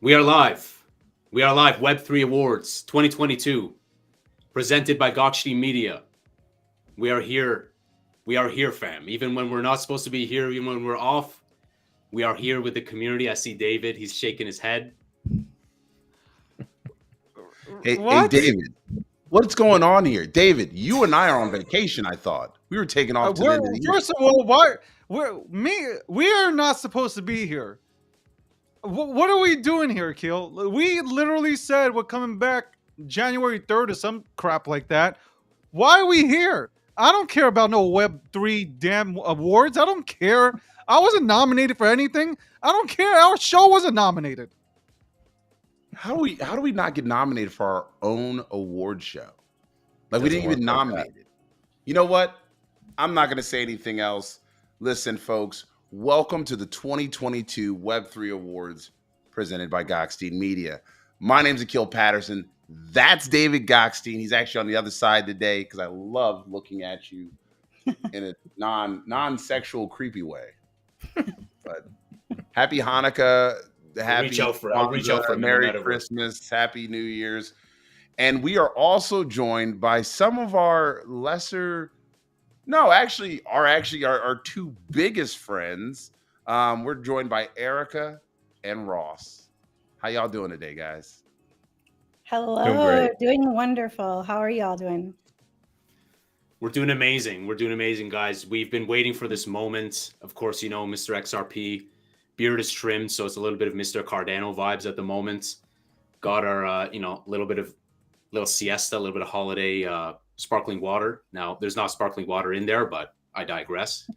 We are live. We are live. Web3 Awards 2022, presented by Gokhshtein Media. We are here. We are here, fam. Even when we're not supposed to be here, even when we're off, we are here with the community. I see David. He's shaking his head. Hey, David. What's going on here? David, you and I are on vacation, I thought. We were taking off to the end of the year. First of all, we are not supposed to be here. What are we doing here, Keel? We literally said we're coming back January 3rd or some crap like that. Why are we here? I don't care about no Web3 damn awards. I don't care. I wasn't nominated for anything. I don't care. Our show wasn't nominated. How do we not get nominated for our own award show? Like, we didn't even nominate it. You know what? I'm not going to say anything else. Listen, folks, welcome to the 2022 Web3 Awards presented by Gokhshtein Media. My name's Akil Patterson. That's David Gokhshtein. He's actually on the other side today because I love looking at you in a non-sexual, creepy way. But happy Hanukkah. Happy I'll reach out for Merry Christmas, Happy New Year's. And we are also joined by some of our our two biggest friends. We're joined by Erica and Ross. How y'all doing today, guys? Hello, doing wonderful. How are y'all doing? We're doing amazing. We're doing amazing, guys. We've been waiting for this moment. Of course, you know, Mr. XRP. Beard is trimmed, so it's a little bit of Mr. Cardano vibes at the moment. Got our, little siesta, a little bit of holiday sparkling water. Now, there's not sparkling water in there, but I digress.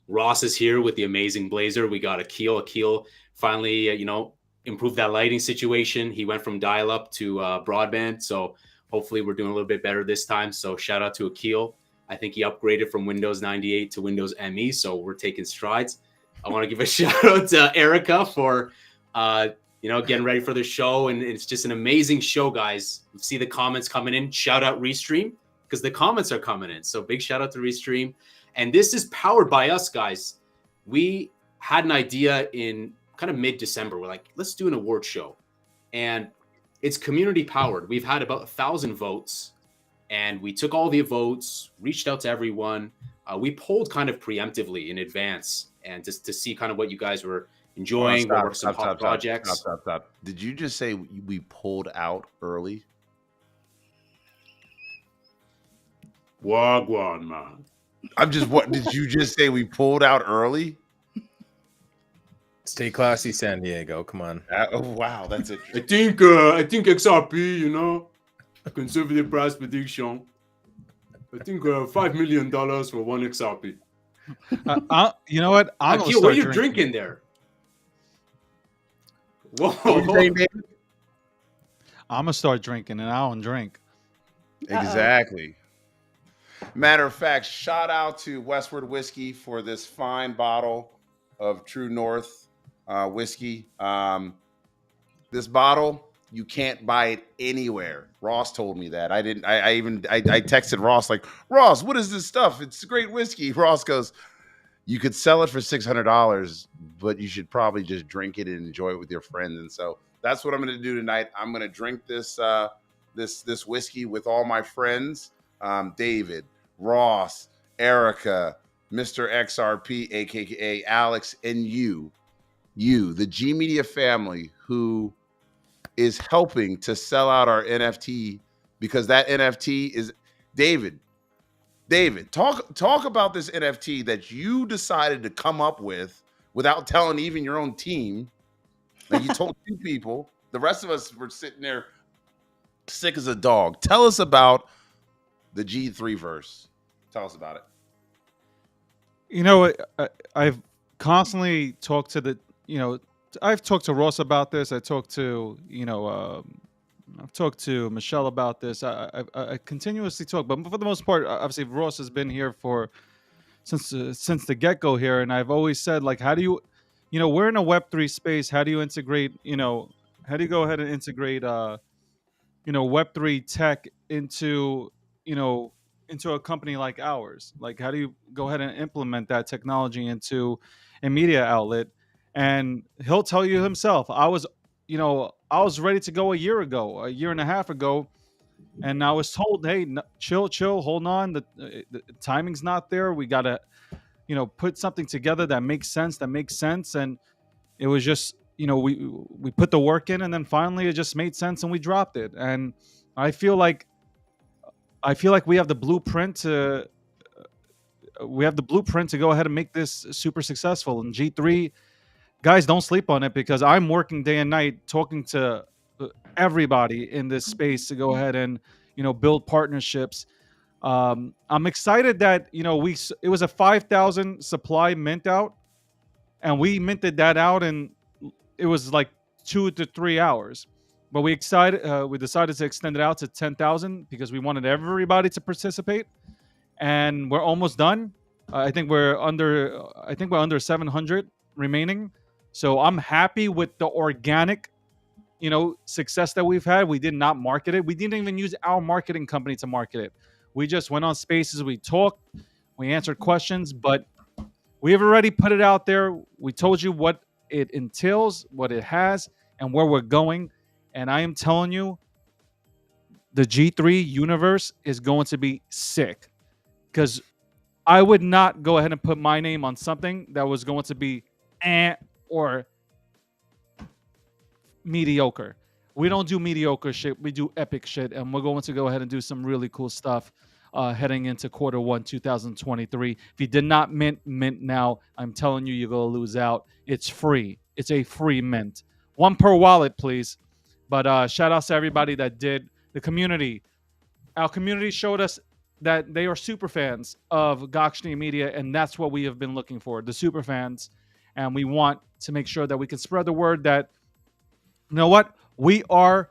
Ross is here with the amazing blazer. We got Akil. Akil finally, improved that lighting situation. He went from dial-up to broadband, so hopefully we're doing a little bit better this time. So shout out to Akil. I think he upgraded from Windows 98 to Windows ME, so we're taking strides. I want to give a shout out to Erica for, getting ready for the show. And it's just an amazing show, guys. You see the comments coming in. Shout out Restream because the comments are coming in. So big shout out to Restream. And this is powered by us, guys. We had an idea in kind of mid-December. We're like, let's do an award show. And it's community powered. We've had about 1,000 votes. And we took all the votes, reached out to everyone. We polled kind of preemptively in advance. And just to see kind of what you guys were enjoying, what were some hot projects. Stop. Did you just say we pulled out early? Wagwan, man. Did you just say we pulled out early? Stay classy, San Diego. Come on. Oh, wow. That's it. I think XRP, conservative price prediction. I think $5 million for one XRP. You know what? Akil, what are you drinking there? Whoa. I'm gonna start drinking, and I don't drink. Exactly. Matter of fact, shout out to Westward Whiskey for this fine bottle of True North whiskey. This bottle, you can't buy it anywhere. Ross told me that. I texted Ross like, Ross, what is this stuff? It's great whiskey. Ross goes, you could sell it for $600, but you should probably just drink it and enjoy it with your friends. And so that's what I'm going to do tonight. I'm going to drink this this whiskey with all my friends, David, Ross, Erica, Mr. XRP, aka Alex, and you, the G Media family, who is helping to sell out our NFT because that NFT is David, talk about this NFT that you decided to come up with without telling even your own team. Like, you told two people. The rest of us were sitting there sick as a dog. Tell us about the G3 verse. Tell us about it. You know, I've constantly talked to I've talked to Ross about this. I talked to, I've talked to Michelle about this. I continuously talk, but for the most part, obviously Ross has been here since the get-go here, and I've always said, like, how do you, we're in a Web3 space. How do you integrate, how do you go ahead and integrate, Web3 tech into a company like ours? Like, how do you go ahead and implement that technology into a media outlet? And he'll tell you himself, I was I was ready to go a year and a half ago, and I was told, hey, chill, hold on, the timing's not there. We gotta, put something together that makes sense, and it was just, we put the work in, and then finally it just made sense, and we dropped it. And I feel like we have the blueprint to go ahead and make this super successful. And G3, guys, don't sleep on it, because I'm working day and night talking to everybody in this space to go ahead and build partnerships. I'm excited that it was a 5,000 supply mint out, and we minted that out, and it was like 2 to 3 hours. But we decided to extend it out to 10,000 because we wanted everybody to participate, and we're almost done. I think we're under 700 remaining. So I'm happy with the organic, success that we've had. We did not market it. We didn't even use our marketing company to market it. We just went on spaces, we talked, we answered questions, but we have already put it out there. We told you what it entails, what it has, and where we're going. And I am telling you, the G3 universe is going to be sick, because I would not go ahead and put my name on something that was going to be or mediocre. We don't do mediocre shit. We do epic shit, and we're going to go ahead and do some really cool stuff heading into Q1 2023. If you did not mint now, I'm telling you, you're going to lose out. It's free. It's a free mint. One per wallet, please. But shout out to everybody that did. The community. Our community showed us that they are super fans of Gokhshtein Media, and that's what we have been looking for, the super fans. And we want to make sure that we can spread the word that, you know what, we are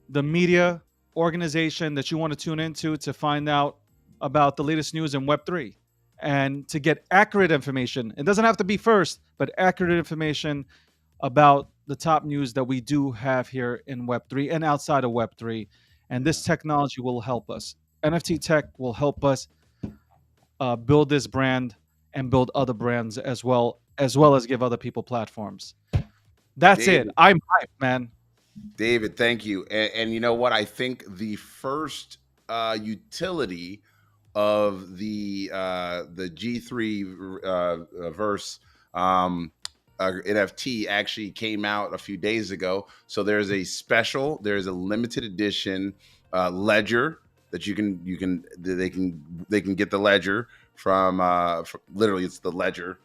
the media organization that you want to tune into to find out about the latest news in Web3 and to get accurate information. It doesn't have to be first, but accurate information about the top news that we do have here in Web3 and outside of Web3. And this technology will help us. NFT tech will help us build this brand and build other brands as well as give other people platforms. That's David, it. I'm hyped, man. David, thank you. And you know what? I think the first utility of the G3 verse NFT actually came out a few days ago. So there's a limited edition ledger that they can get the ledger from literally, it's the ledger.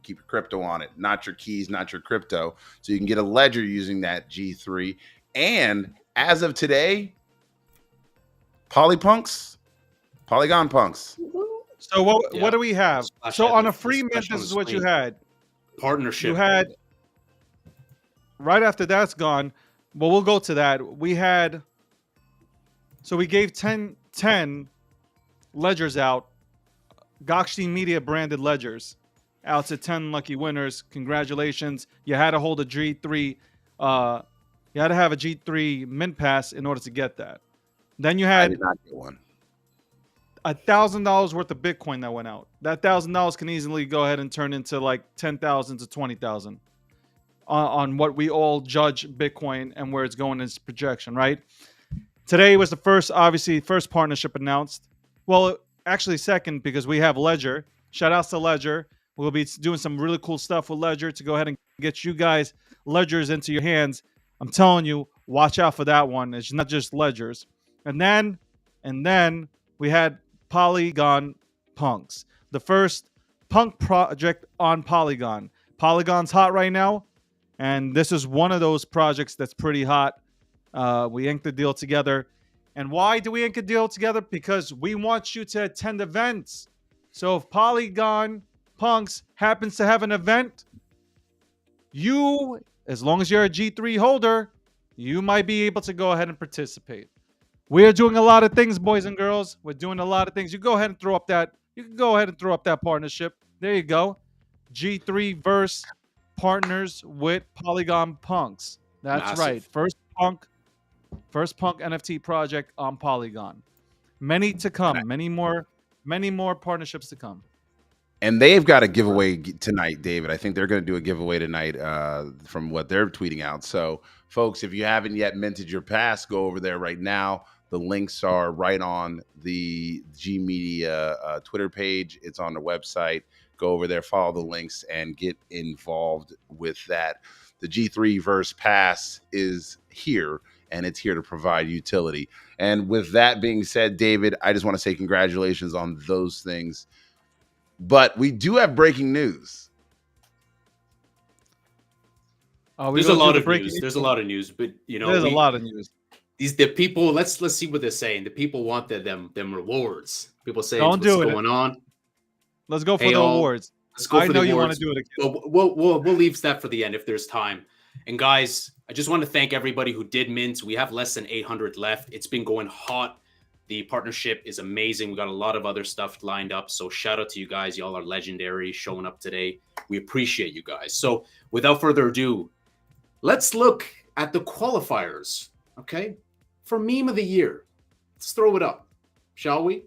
Keep your crypto on it, not your keys, not your crypto. So you can get a ledger using that G3. And as of today, Polygon punks. So what do we have? So on a free mint, this is what you had. Partnership. You had, right after that's gone, but we'll go to that. We gave 10 ledgers out, Gokhshtein Media branded ledgers out to 10 lucky winners. Congratulations. You had to hold a G3, you had to have a G3 mint pass in order to get that. Then you had I did not get one. $1,000 worth of Bitcoin that went out. That $1,000 can easily go ahead and turn into like 10,000 to 20,000 on what we all judge Bitcoin and where it's going in its projection, right? Today was the first partnership announced. Well, actually second, because we have Ledger. Shout outs to Ledger. We'll be doing some really cool stuff with Ledger to go ahead and get you guys ledgers into your hands. I'm telling you, watch out for that one. It's not just ledgers. And then we had Polygon Punks, the first punk project on Polygon. Polygon's hot right now, and this is one of those projects that's pretty hot. We inked the deal together. And why do we ink a deal together? Because we want you to attend events. So if Polygon Punks happens to have an event, you, as long as you're a G3 holder, you might be able to go ahead and participate. We are doing a lot of things, boys and girls. We're doing a lot of things. You can go ahead and throw up that partnership. There you go. G3 verse partners with Polygon Punks. That's Massive. right. First punk NFT project on Polygon. Many to come. Many more partnerships to come. And they've got a giveaway tonight, David. I think they're going to do a giveaway tonight from what they're tweeting out. So, folks, if you haven't yet minted your pass, go over there right now. The links are right on the G Media Twitter page. It's on the website. Go over there, follow the links, and get involved with that. The G3 Verse Pass is here, and it's here to provide utility. And with that being said, David, I just want to say congratulations on those things. But we do have breaking news. There's a lot of news. There's a lot of news, but there's a lot of news. The people. Let's see what they're saying. The people want them rewards. People say Don't what's do it. going on. Let's go for the awards. Let's go for the awards. I know you want to do it again. We'll leave that for the end if there's time. And guys, I just want to thank everybody who did mint. We have less than 800 left. It's been going hot. The partnership is amazing. We got a lot of other stuff lined up. So shout out to you guys. Y'all are legendary showing up today. We appreciate you guys. So without further ado, let's look at the qualifiers, okay? For meme of the year. Let's throw it up, shall we?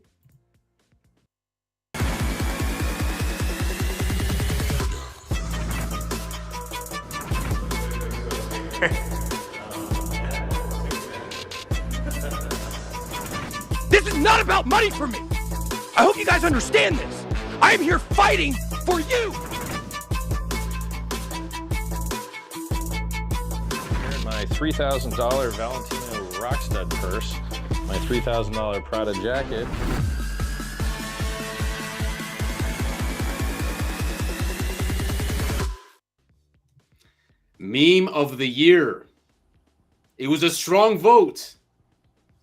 This is not about money for me. I hope you guys understand this. I am here fighting for you. My $3,000 Valentino Rockstud purse, my $3,000 Prada jacket. Meme of the year. It was a strong vote.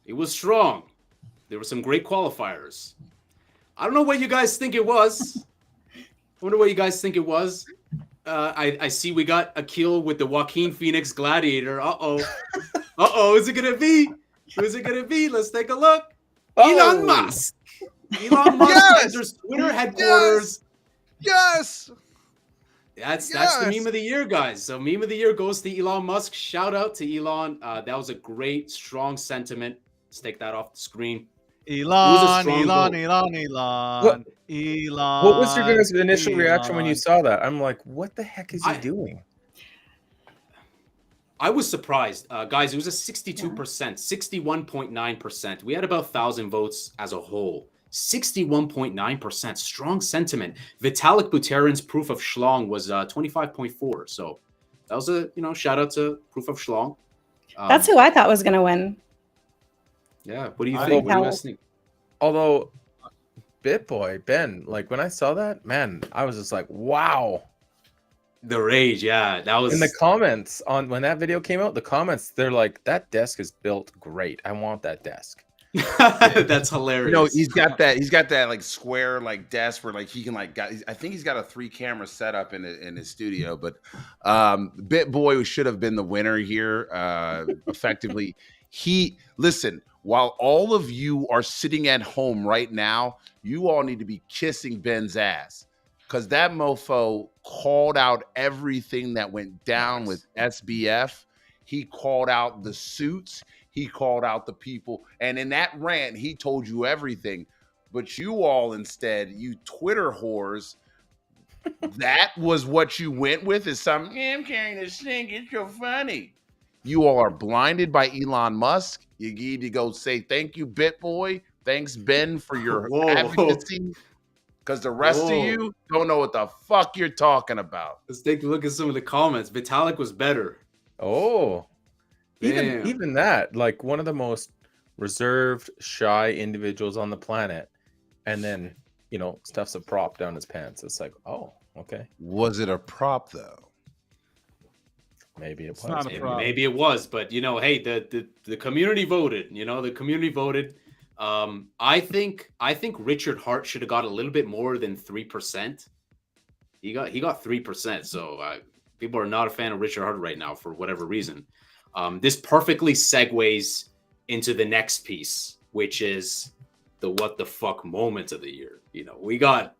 It was strong. There were some great qualifiers. I don't know what you guys think it was. I wonder what you guys think it was. I see we got a kill with the Joaquin Phoenix Gladiator. Uh-oh. Uh-oh. Is it going to be? Who's it going to be? Let's take a look. Elon Musk. Elon Musk enters Twitter headquarters. Yes. That's the meme of the year, guys. So meme of the year goes to Elon Musk. Shout out to Elon. That was a great, strong sentiment. Let's take that off the screen. Elon. What was your guys' initial reaction when you saw that? I'm like, what the heck is he doing? I was surprised. Guys, it was a 62%, 61.9%. We had about 1,000 votes as a whole. 61.9%. Strong sentiment. Vitalik Buterin's Proof of Schlong was 25.4. So that was a, shout out to Proof of Schlong. That's who I thought was going to win. Yeah. What do you think? What do you guys think? Although, Bitboy, Ben, like when I saw that, man, I was just like, wow. The rage, yeah. That was in the comments on when that video came out, the comments, they're like, that desk is built great. I want that desk. That's hilarious. He's got that like square like desk where like he can like I think he's got a 3-camera setup in his studio, but Bitboy should have been the winner here. Effectively, listen, while all of you are sitting at home right now, you all need to be kissing Ben's ass because that mofo called out everything that went down with SBF. He called out the suits. He called out the people. And in that rant, he told you everything. But you all instead, you Twitter whores, that was what you went with is I'm carrying this thing. It's so funny. You all are blinded by Elon Musk. You need to go say thank you, Bitboy. Thanks, Ben, for your advocacy. Because the rest of you don't know what the fuck you're talking about. Let's take a look at some of the comments. Vitalik was better. Oh. Even that, like one of the most reserved, shy individuals on the planet, and then stuffs a prop down his pants. It's like, oh, okay. Was it a prop though? Maybe it was. Not a prop. Maybe it was, but hey, the community voted. The community voted. I think Richard Hart should have got a little bit more than 3%. He got 3%. So people are not a fan of Richard Hart right now for whatever reason. This perfectly segues into the next piece, which is the what the fuck moment of the year. We got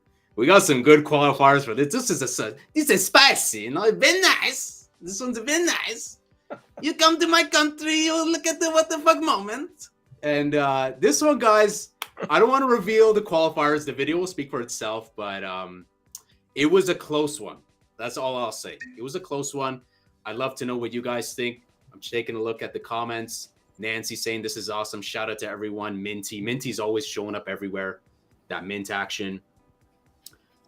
some good qualifiers for this. This is spicy. It's been nice. This one's been nice. You come to my country, you look at the what the fuck moment. And this one, guys, I don't want to reveal the qualifiers. The video will speak for itself, but It was a close one. That's all I'll say. It was a close one. I'd love to know what you guys think. I'm taking a look at the comments. Nancy saying this is awesome. Shout out to everyone. Minty's always showing up everywhere. That mint action.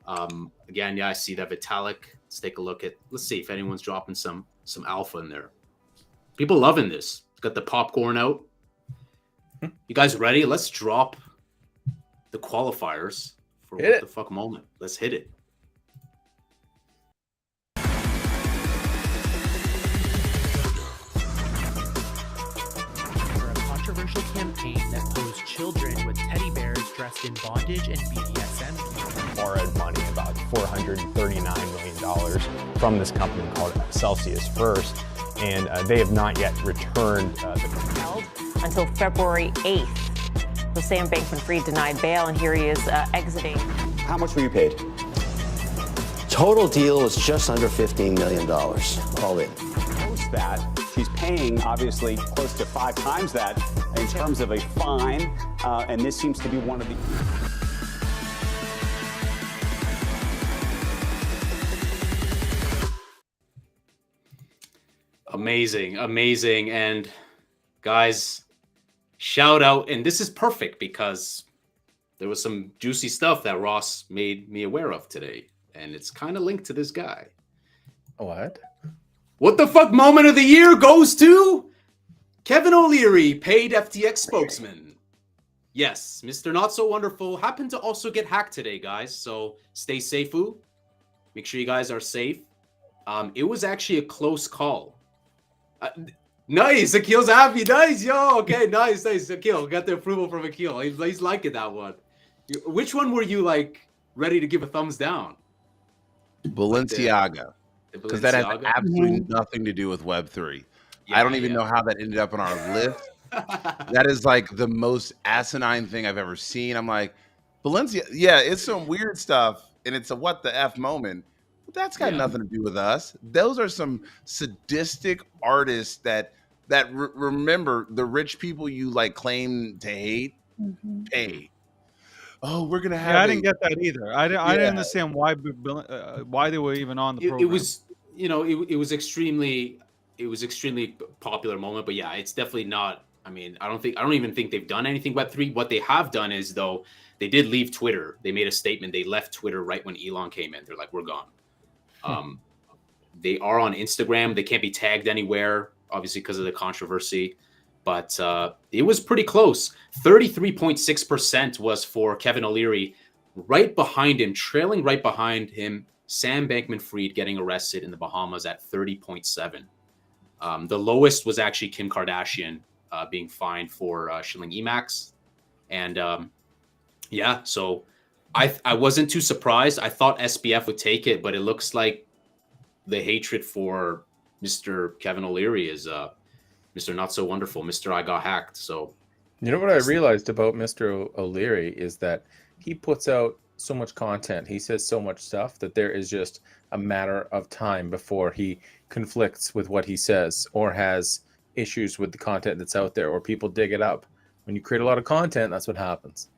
Again, yeah, I see that Vitalik. Let's take a look at. Let's see if anyone's dropping some alpha in there. People loving this. Got the popcorn out. You guys ready? Let's drop the qualifiers for what the fuck moment. Let's hit it. Controversial campaign that posed children with teddy bears dressed in bondage and BDSM. Borrowed money, about $439 million from this company called Celsius First, and they have not yet returned the held until February 8th. So Sam Bankman-Fried denied bail, and here he is exiting. How much were you paid? Total deal was just under $15 million, all in. Post that, she's paying obviously close to 5 times that in terms of a fine, and this seems to be one of the... Amazing. And guys, shout out. And this is perfect because there was some juicy stuff that Ross made me aware of today. And it's kind of linked to this guy. What the fuck moment of the year goes to Kevin O'Leary, paid FTX spokesman. Yes, Mr. Not So Wonderful happened to also get hacked today, guys. So stay safe. Make sure you guys are safe. It was actually a close call. Nice, Akil's happy. Nice, yo. Okay, nice. Akil got the approval from Akil. He's liking that one. Which one were you like ready to give a thumbs down? Balenciaga, because that has absolutely nothing to do with Web3. I don't even know how that ended up on our list. That is like the most asinine thing I've ever seen. I'm like, Balenciaga, yeah, it's some weird stuff, and it's a what the F moment. But that's got nothing to do with us. Those are some sadistic artists that remember the rich people you like claim to hate pay. Oh, we're gonna have. Yeah, I didn't get that either. I didn't understand why they were even on the program. It was, it was extremely popular moment. But yeah, it's definitely not. I mean, I don't even think they've done anything Web3. What they have done is though they did leave Twitter. They made a statement. They left Twitter right when Elon came in. They're like, we're gone. They are on Instagram. They can't be tagged anywhere, obviously because of the controversy. But it was pretty close. 33.6% was for Kevin O'Leary. Right behind him, trailing right behind him, Sam Bankman-Fried getting arrested in the Bahamas at 30.7. The lowest was actually Kim Kardashian being fined for shilling EMAX. And yeah, so I wasn't too surprised. I thought SBF would take it, but it looks like the hatred for Mr. Kevin O'Leary is Mr. Not So Wonderful, Mr. I Got Hacked. So, you know what I realized about Mr. O'Leary is that he puts out so much content. He says so much stuff that there is just a matter of time before he conflicts with what he says or has issues with the content that's out there or people dig it up. When you create a lot of content, that's what happens.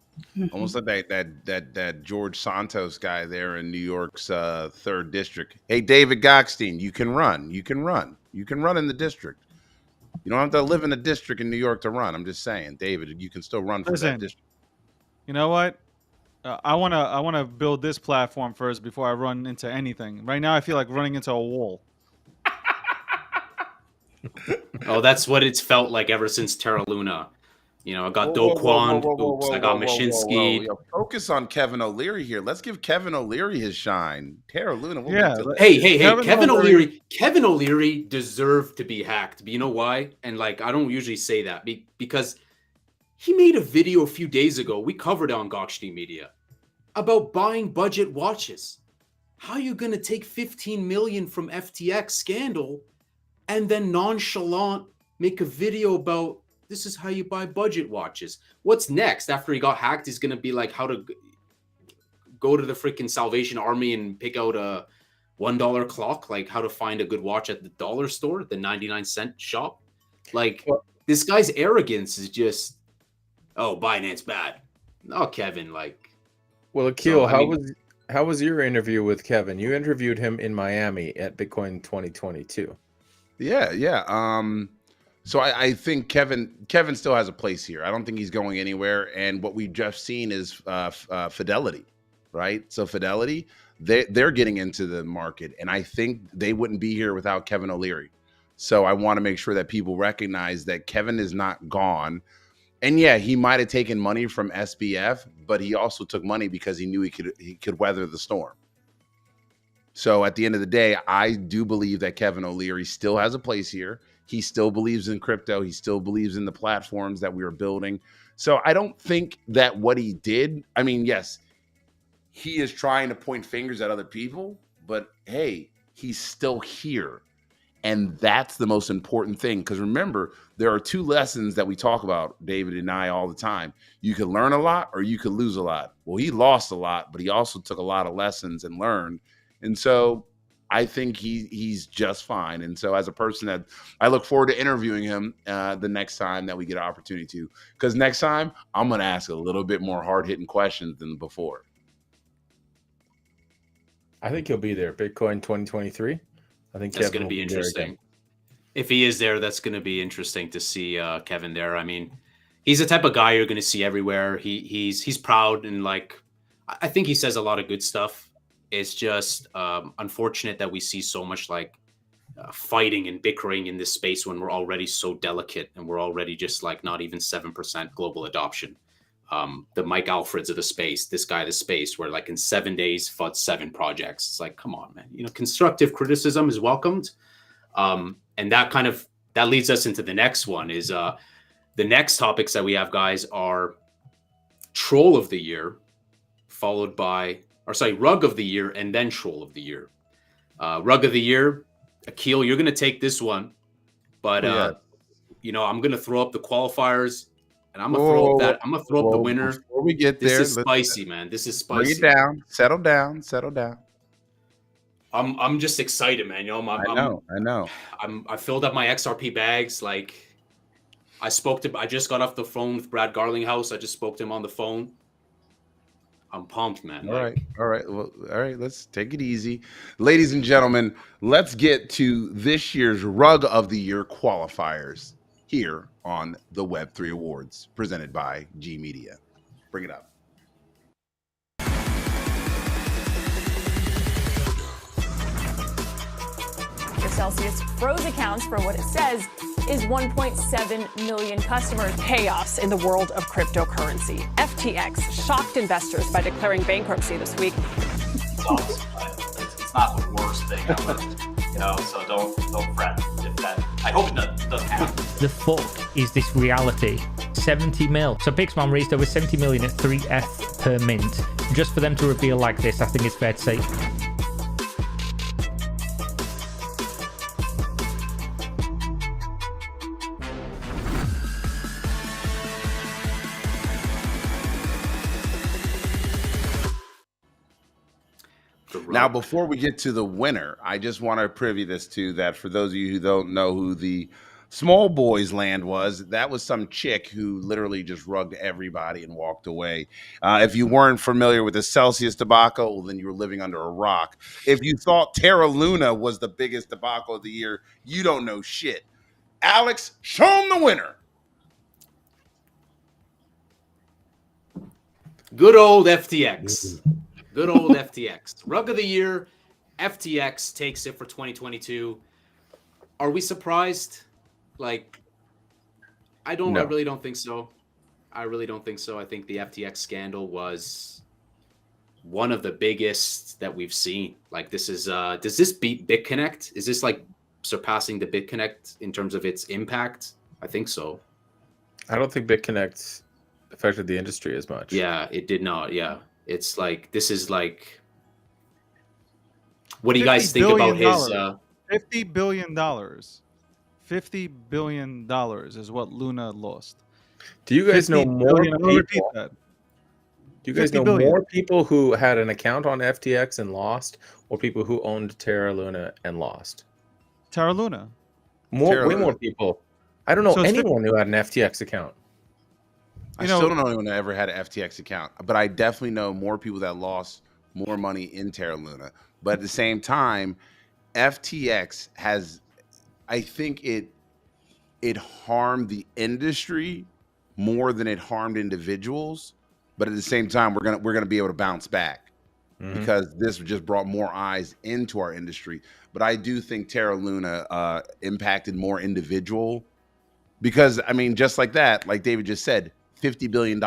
Almost like that George Santos guy there in New York's 3rd district. Hey, David Gokhshtein, you can run in the district. You don't have to live in a district in New York to run. I'm just saying, David, you can still run for that district. You know what? I wanna build this platform first before I run into anything. Right now, I feel like running into a wall. Oh, that's what it's felt like ever since Terra Luna. I got Kwon. I got Mashinsky. Focus on Kevin O'Leary here. Let's give Kevin O'Leary his shine. Terra Luna. Hey. Kevin O'Leary deserved to be hacked. But you know why? And like, I don't usually say that because he made a video a few days ago. We covered it on Gokhshtein Media about buying budget watches. How are you going to take 15 million from FTX Scandal and then nonchalant make a video about this is how you buy budget watches? What's next after he got hacked? He's going to be like how to go to the freaking Salvation Army and pick out a $1 clock, like how to find a good watch at the dollar store, the 99-cent shop. Like this guy's arrogance is just, oh, Binance bad. Oh, Kevin, like. Well, Akil, how was your interview with Kevin? You interviewed him in Miami at Bitcoin 2022. Yeah. So I think Kevin still has a place here. I don't think he's going anywhere. And what we've just seen is Fidelity, right? So Fidelity, they're getting into the market, and I think they wouldn't be here without Kevin O'Leary. So I want to make sure that people recognize that Kevin is not gone. And yeah, he might have taken money from SBF, but he also took money because he knew he could weather the storm. So at the end of the day, I do believe that Kevin O'Leary still has a place here. He still believes in crypto. He still believes in the platforms that we are building. So I don't think that what he did, I mean, yes, he is trying to point fingers at other people, but hey, he's still here. And that's the most important thing. Because remember, there are two lessons that we talk about, David and I, all the time. You can learn a lot or you could lose a lot. Well, he lost a lot, but he also took a lot of lessons and learned. And so I think he's just fine. And so as a person that I look forward to interviewing him the next time that we get an opportunity to. Because next time, I'm going to ask a little bit more hard-hitting questions than before. I think he'll be there. Bitcoin 2023. I think that's going to be interesting. If he is there, that's going to be interesting to see Kevin there. I mean, he's the type of guy you're going to see everywhere. He's proud, and like, I think he says a lot of good stuff. It's just unfortunate that we see so much like fighting and bickering in this space when we're already so delicate and we're already just like not even 7% global adoption. The Mike Alfreds of the space, this guy of the space, where like in 7 days fought 7 projects. It's like, come on, man. You know, constructive criticism is welcomed. And that leads us into the next one is the next topics that we have, guys, are Troll of the Year, followed by, Rug of the Year, and then Troll of the Year. Rug of the Year, Akil, you're going to take this one. But, you know, I'm going to throw up the qualifiers. And I'm gonna throw up the winner. Before we get there, this is spicy, man. This is spicy. Bring it down. Settle down. I'm just excited, man. You know, I know. I filled up my XRP bags. Like, I just got off the phone with Brad Garlinghouse. I just spoke to him on the phone. I'm pumped, man. All right. Well, all right. Let's take it easy, ladies and gentlemen. Let's get to this year's Rug of the Year qualifiers here on the Web3 Awards, presented by G Media. Bring it up. Celsius froze accounts for what it says is 1.7 million customers. Chaos in the world of cryptocurrency. FTX shocked investors by declaring bankruptcy this week. It's not the worst thing ever, you know, so don't fret. I hope it doesn't happen. The fuck is this reality? 70 mil. So Pixelmon raised over 70 million at 3F per mint. Just for them to reveal like this, I think it's fair to say. Now, before we get to the winner, I just want to privy this to that for those of you who don't know who the SmolBoyzLand was, that was some chick who literally just rugged everybody and walked away. If you weren't familiar with the Celsius debacle, well, then you were living under a rock. If you thought Terra Luna was the biggest debacle of the year, you don't know shit. Alex, show him the winner. Good old FTX. Good old FTX. Rug of the Year, FTX takes it for 2022. Are we surprised? Like, I really don't think so. I really don't think so. I think the FTX scandal was one of the biggest that we've seen. Like, this is, does this beat BitConnect? Is this like surpassing the BitConnect in terms of its impact? I think so. I don't think BitConnect affected the industry as much. Yeah, it did not. Yeah. It's like, this is like, what do you guys think about his? $50 billion. $50 billion is what Luna lost. Do you guys know more people? Do you guys know more people who had an account on FTX and lost, or people who owned Terra Luna and lost? Terra Luna. Way more people. I don't know anyone who had an FTX account. I still don't know anyone that ever had an FTX account, but I definitely know more people that lost more money in Terra Luna. But at the same time, FTX has, I think it harmed the industry more than it harmed individuals. But at the same time, we're gonna be able to bounce back because this just brought more eyes into our industry. But I do think Terra Luna impacted more individual, because I mean, just like that, like David just said, $50 billion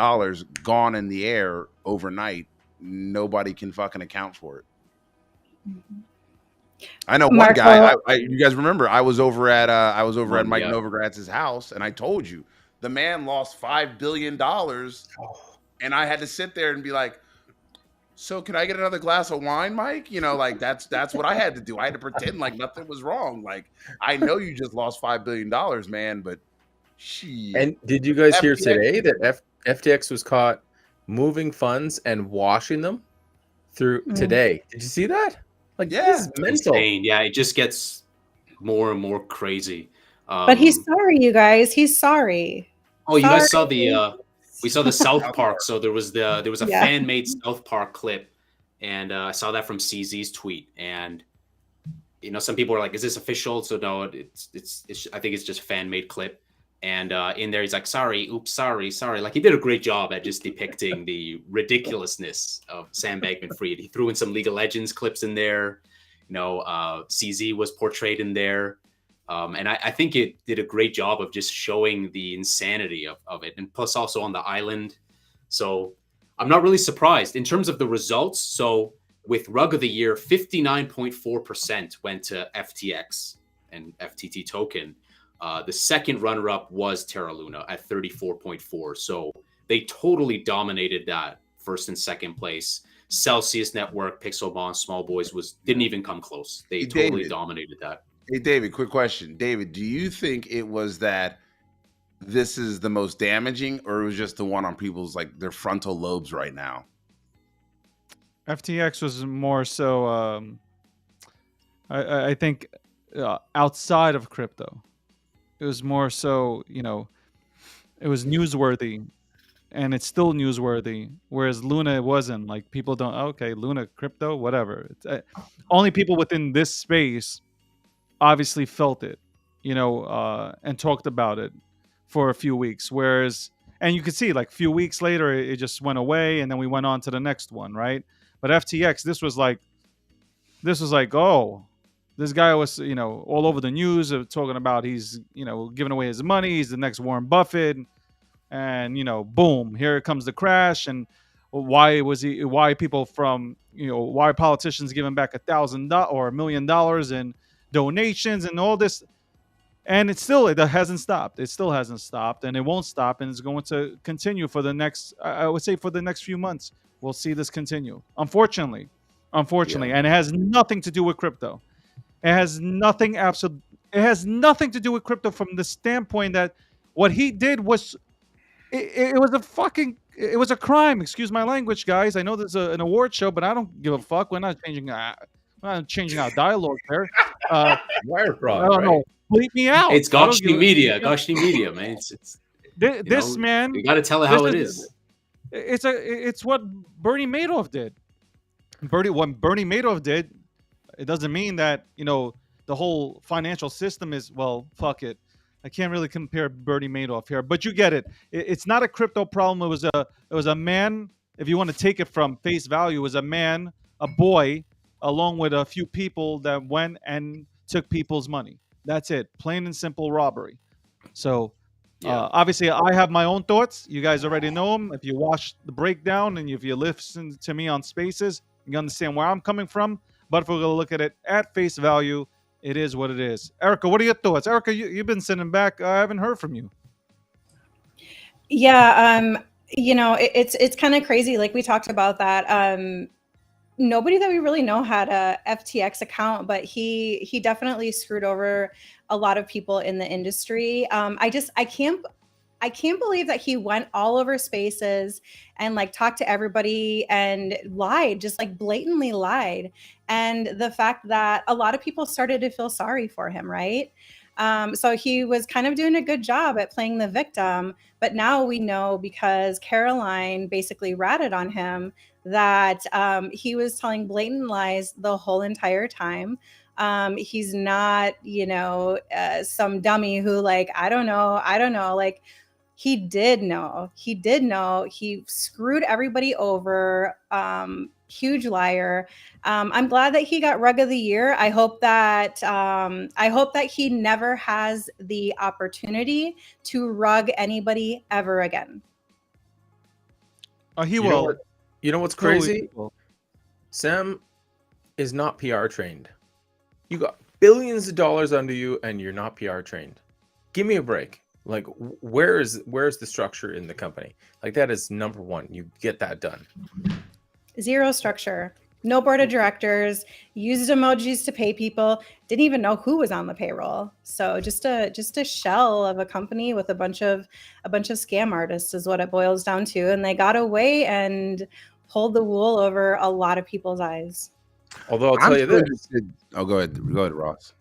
gone in the air overnight. Nobody can fucking account for it. I know one guy. You guys remember? I was over at Mike Novogratz's house, and I told you the man lost $5 billion, and I had to sit there and be like, "So can I get another glass of wine, Mike?" You know, like that's what I had to do. I had to pretend like nothing was wrong. Like, I know you just lost $5 billion, man, but she. And did you guys hear today that FTX was caught moving funds and washing them through today? Did you see that? Like, yeah, it's mental. Insane. Yeah, it just gets more and more crazy. But he's sorry, you guys. He's sorry. Oh, you guys saw we saw the South Park. So there was a fan made South Park clip, and I saw that from CZ's tweet. And you know, some people are like, "Is this official?" So no, it's I think it's just a fan made clip. And in there, he's like, "Sorry, oops, sorry." Like, he did a great job at just depicting the ridiculousness of Sam Bankman-Fried. He threw in some League of Legends clips in there. You know, CZ was portrayed in there. And I think it did a great job of just showing the insanity of it. And plus also on the island. So I'm not really surprised. In terms of the results, so with Rug of the Year, 59.4% went to FTX and FTT token. The second runner-up was Terra Luna at 34.4. So they totally dominated that first and second place. Celsius Network, Pixelmon, SmolBoys didn't even come close. They totally dominated that. Hey, David, quick question. David, do you think it was that this is the most damaging, or it was just the one on people's, like, their frontal lobes right now? FTX was more so, I think, outside of crypto. It was more so, you know, it was newsworthy, and it's still newsworthy. Whereas Luna wasn't. Like, people don't. Okay, Luna, crypto, whatever. Only people within this space obviously felt it, you know, and talked about it for a few weeks. Whereas, and you could see, like, a few weeks later, it just went away, and then we went on to the next one, right? But FTX, this was like, oh. This guy was, you know, all over the news of talking about he's, you know, giving away his money. He's the next Warren Buffett. And, you know, boom, here comes the crash. And why people from, you know, why politicians giving back $1,000 or $1 million in donations and all this. And it hasn't stopped. It still hasn't stopped, and it won't stop. And it's going to continue for the next, I would say, for the next few months. We'll see this continue. Unfortunately. And it has nothing to do with crypto. It has nothing to do with crypto from the standpoint that what he did was, it was a crime. Excuse my language, guys. I know this is an award show, but I don't give a fuck. We're not changing our dialogue there. Wire fraud. I don't know. Bleep me out. It's Gokhshtein Media, man. This man. You got to tell it how it is. It's what Bernie Madoff did. What Bernie Madoff did. It doesn't mean that, you know, the whole financial system is, well, fuck it. I can't really compare Bernie Madoff here, but you get it. It's not a crypto problem. It was a man, if you want to take it from face value, it was a boy, along with a few people that went and took people's money. That's it. Plain and simple robbery. So obviously I have my own thoughts. You guys already know them. If you watch the breakdown and if you listen to me on Spaces, you understand where I'm coming from. But if we're going to look at it at face value, it is what it is. Erica, what are your thoughts? Erica, you've been sitting back. I haven't heard from you. Yeah, you know, it's kind of crazy. Like, we talked about that. Nobody that we really know had a FTX account, but he definitely screwed over a lot of people in the industry. I can't believe that he went all over Spaces and, like, talked to everybody and lied, just, like, blatantly lied. And the fact that a lot of people started to feel sorry for him, right? So he was kind of doing a good job at playing the victim. But now we know, because Caroline basically ratted on him, that he was telling blatant lies the whole entire time. He's not, some dummy who like, I don't know. Like, he did know. He screwed everybody over. Huge liar. I'm glad that he got Rug of the Year. I hope that he never has the opportunity to rug anybody ever again. He will. You know what's crazy? Sam is not PR trained. You got billions of dollars under you, and you're not PR trained. Give me a break. Like, where's the structure in the company? Like, that is number one. You get that done. Zero structure. No board of directors. Used emojis to pay people. Didn't even know who was on the payroll. So just a shell of a company with a bunch of scam artists is what it boils down to. And they got away and pulled the wool over a lot of people's eyes. Although I'll tell you this. Oh, go ahead, Ross.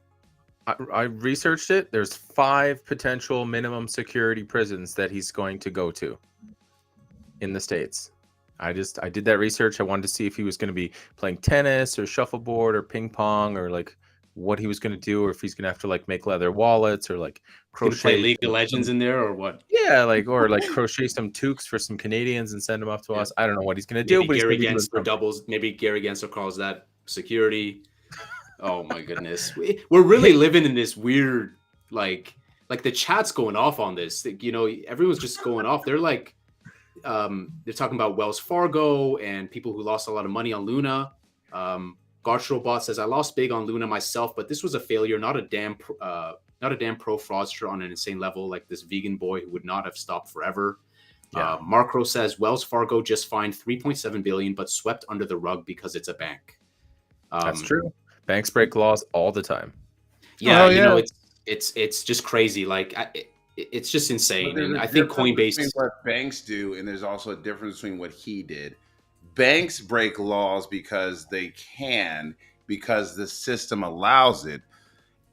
I researched it. There's 5 potential minimum security prisons that he's going to go to in the States. I did that research. I wanted to see if he was going to be playing tennis or shuffleboard or ping pong, or like what he was going to do, or if he's going to have to like make leather wallets or like crochet League of Legends in there or what? Yeah, or crochet some toques for some Canadians and send them off to us. I don't know what he's going to do. Maybe But Gary Gensler doubles. Maybe Gary Gensler calls that security. Oh my goodness, we're really living in this weird like the chat's going off on this. Everyone's just going off. They're like. They're talking about Wells Fargo and people who lost a lot of money on Luna. Gokhshtein says, I lost big on Luna myself, but this was a failure, not a damn pro fraudster on an insane level like this vegan boy who would not have stopped forever. Yeah. Markro says, Wells Fargo just fined $3.7 billion, but swept under the rug because it's a bank. That's true. Banks break laws all the time. Yeah, it's just crazy. Like, it's just insane. And I think Coinbase, what banks do, and there's also a difference between what he did. Banks break laws because they can, because the system allows it.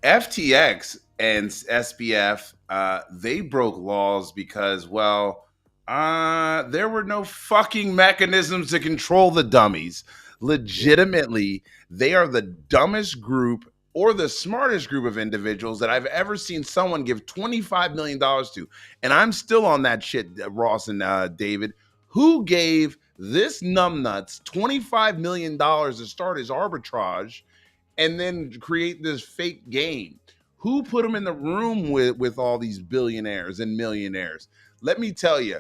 FTX and SBF, they broke laws because, there were no fucking mechanisms to control the dummies. Legitimately, they are the dumbest group or the smartest group of individuals that I've ever seen someone give $25 million to. And I'm still on that shit, Ross and David. Who gave this numbnuts $25 million to start his arbitrage and then create this fake game? Who put him in the room with all these billionaires and millionaires? Let me tell you,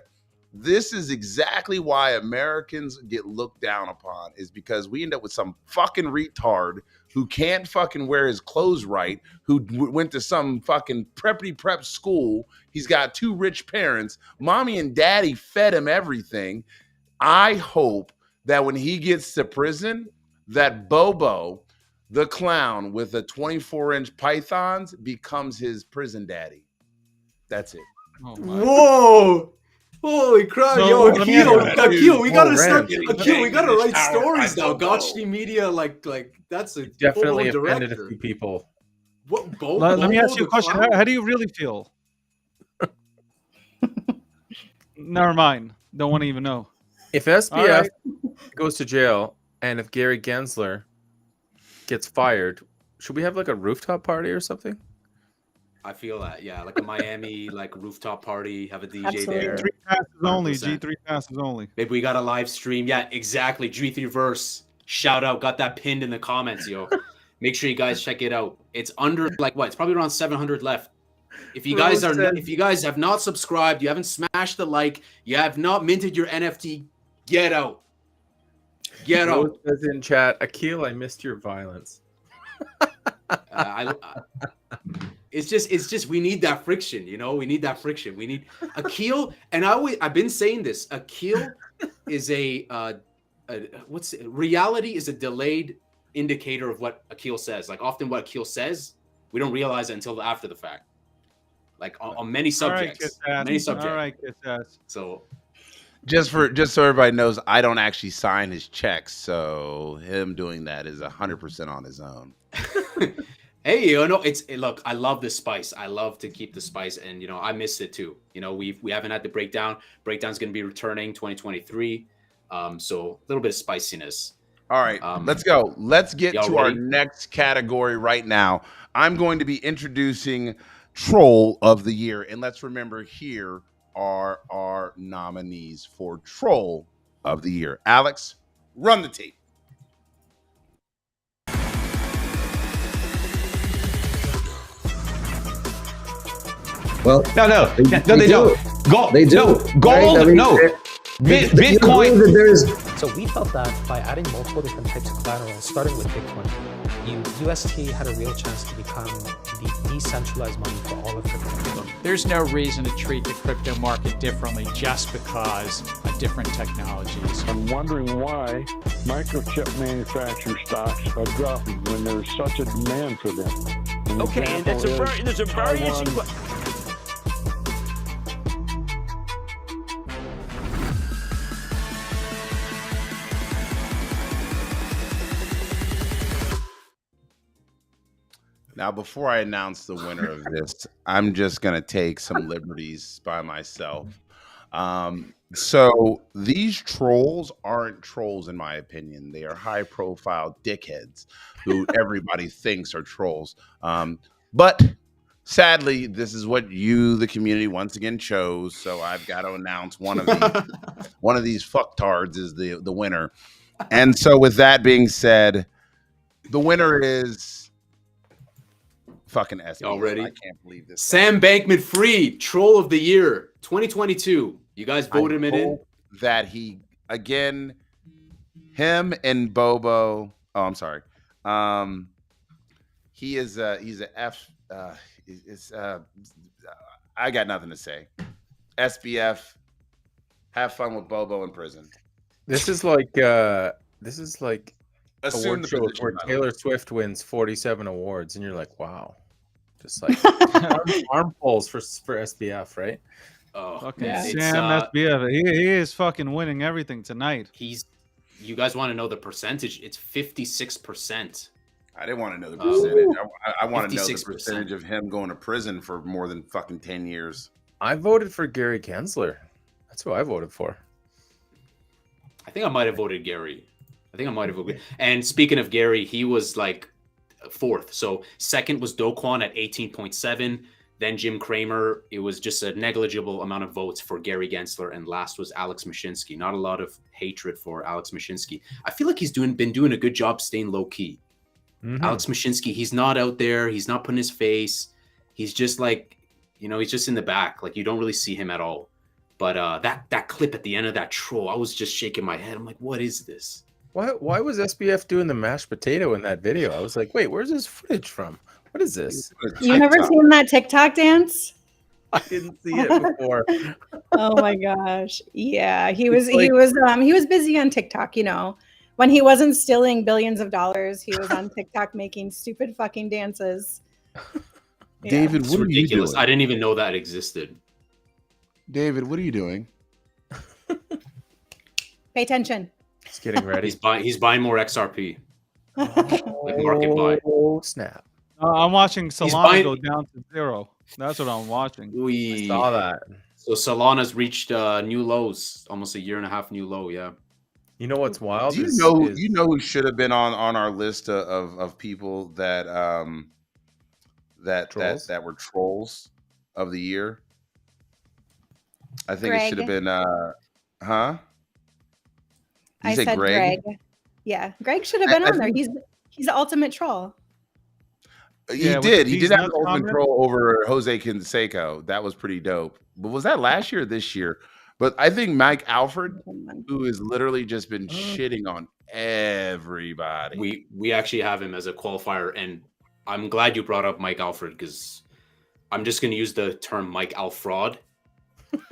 this is exactly why Americans get looked down upon, is because we end up with some fucking retard who can't fucking wear his clothes right, who went to some fucking preppy prep school. He's got 2 rich parents. Mommy and daddy fed him everything. I hope that when he gets to prison, that Bobo, the clown with the 24-inch pythons, becomes his prison daddy. That's it. Oh my. Whoa! Holy crap, So, Akil, we gotta start. Rand. Akil, we gotta write stories now. Gokhshtein Media, like that's a Definitely Bobo offended a director. few people. What? Let me ask you a question. How do you really feel? Never mind. Don't want to even know. If SBF goes to jail and if Gary Gensler gets fired, should we have like a rooftop party or something? I feel that, yeah, like a Miami like rooftop party, have a DJ Absolutely. there. G3 passes only. 100%. G3 passes only. Maybe we got a live stream. Yeah, exactly. G3 verse. Shout out. Got that pinned in the comments, yo. Make sure you guys check it out. It's under like what? It's probably around 700 left. If you guys have not subscribed, you haven't smashed the like, you have not minted your NFT, get out. Get out. Says in chat, Akil, I missed your violence. It's just we need that friction, we need that friction. We need Akil, and I've been saying this. Akil is reality is a delayed indicator of what Akil says. Like often what Akil says, we don't realize it until after the fact. Like on many subjects. All right, So just so everybody knows, I don't actually sign his checks, so him doing that is 100% on his own. Hey, look, I love the spice. I love to keep the spice, and I missed it too. We haven't had the breakdown. Breakdown's going to be returning 2023. So a little bit of spiciness. All right, let's go. Let's get to our ready? next category right now. I'm going to be introducing Troll of the Year. And let's remember, here are our nominees for Troll of the Year. Alex, run the tape. Well, no, they don't. Gold, They do. no, gold, Right? I mean, no. Bitcoin. That there's So we felt that by adding multiple different types of collateral, starting with Bitcoin, UST had a real chance to become the decentralized money for all of crypto. There's no reason to treat the crypto market differently just because of different technologies. I'm wondering why microchip manufacturer stocks are dropping when there's such a demand for them. An Okay, and that's example there's a is very Taiwan. interesting question. Now, before I announce the winner of this, I'm just going to take some liberties by myself. So these trolls aren't trolls, in my opinion. They are high-profile dickheads who everybody thinks are trolls. But sadly, this is what you, the community, once again chose. So I've got to announce one of these fucktards is the winner. And so, with that being said, the winner is fucking SBF. Y'all ready? I can't believe this. Sam Bankman-Fried, Troll of the Year, 2022. You guys voted him in? hope that he again, him and Bobo. Oh, I'm sorry. He is he's a F. I got nothing to say. SBF, have fun with Bobo in prison. This is like award Assume the shows position, where by the Taylor Swift wins 47 awards, and you're like, wow, just like armfuls for SBF, right? Oh, Fucking yeah. Sam SBF. He is fucking winning everything tonight. You guys want to know the percentage? It's 56%. I didn't want to know the percentage. I want to know the 56%. percentage of him going to prison for more than fucking 10 years. I voted for Gary Gensler. That's who I voted for. I think I might have voted Gary. And speaking of Gary, he was like fourth. So second was Kwon at 18.7. Then Jim Cramer. It was just a negligible amount of votes for Gary Gensler. And last was Alex Mashinsky. Not a lot of hatred for Alex Mashinsky. I feel like he's been doing a good job staying low key. Mm-hmm. Alex Mashinsky, he's not out there. He's not putting his face. He's just like, he's just in the back. Like you don't really see him at all. But that clip at the end of that troll, I was just shaking my head. I'm like, what is this? Why was SBF doing the mashed potato in that video? I was like, wait, where's this footage from? What is this? You never seen that TikTok dance? I didn't see it before. Oh my gosh. Yeah, he was busy on TikTok, When he wasn't stealing billions of dollars, he was on TikTok making stupid fucking dances. Yeah. David, It's what are you ridiculous. doing? I didn't even know that existed. David, what are you doing? Pay attention. He's getting ready. He's buying more XRP. Like market buy. Oh, snap. I'm watching Solana buying- go down to 0. That's what I'm watching. We Saw that. So Solana's reached new lows, almost a year and a half new low. Yeah. You know what's wild? Do you know who should have been on our list of people that that were trolls of the year? I think it should have been huh? Did you I say said Greg. Yeah, Greg should have been on there. He's the ultimate troll. He Yeah, with did. the He Peace did have Nuts ultimate comment? control over Jose Canseco. That was pretty dope. But was that last year or this year? But I think Mike Alfred, who has literally just been shitting on everybody. We actually have him as a qualifier, and I'm glad you brought up Mike Alfred because I'm just going to use the term Mike Alfraud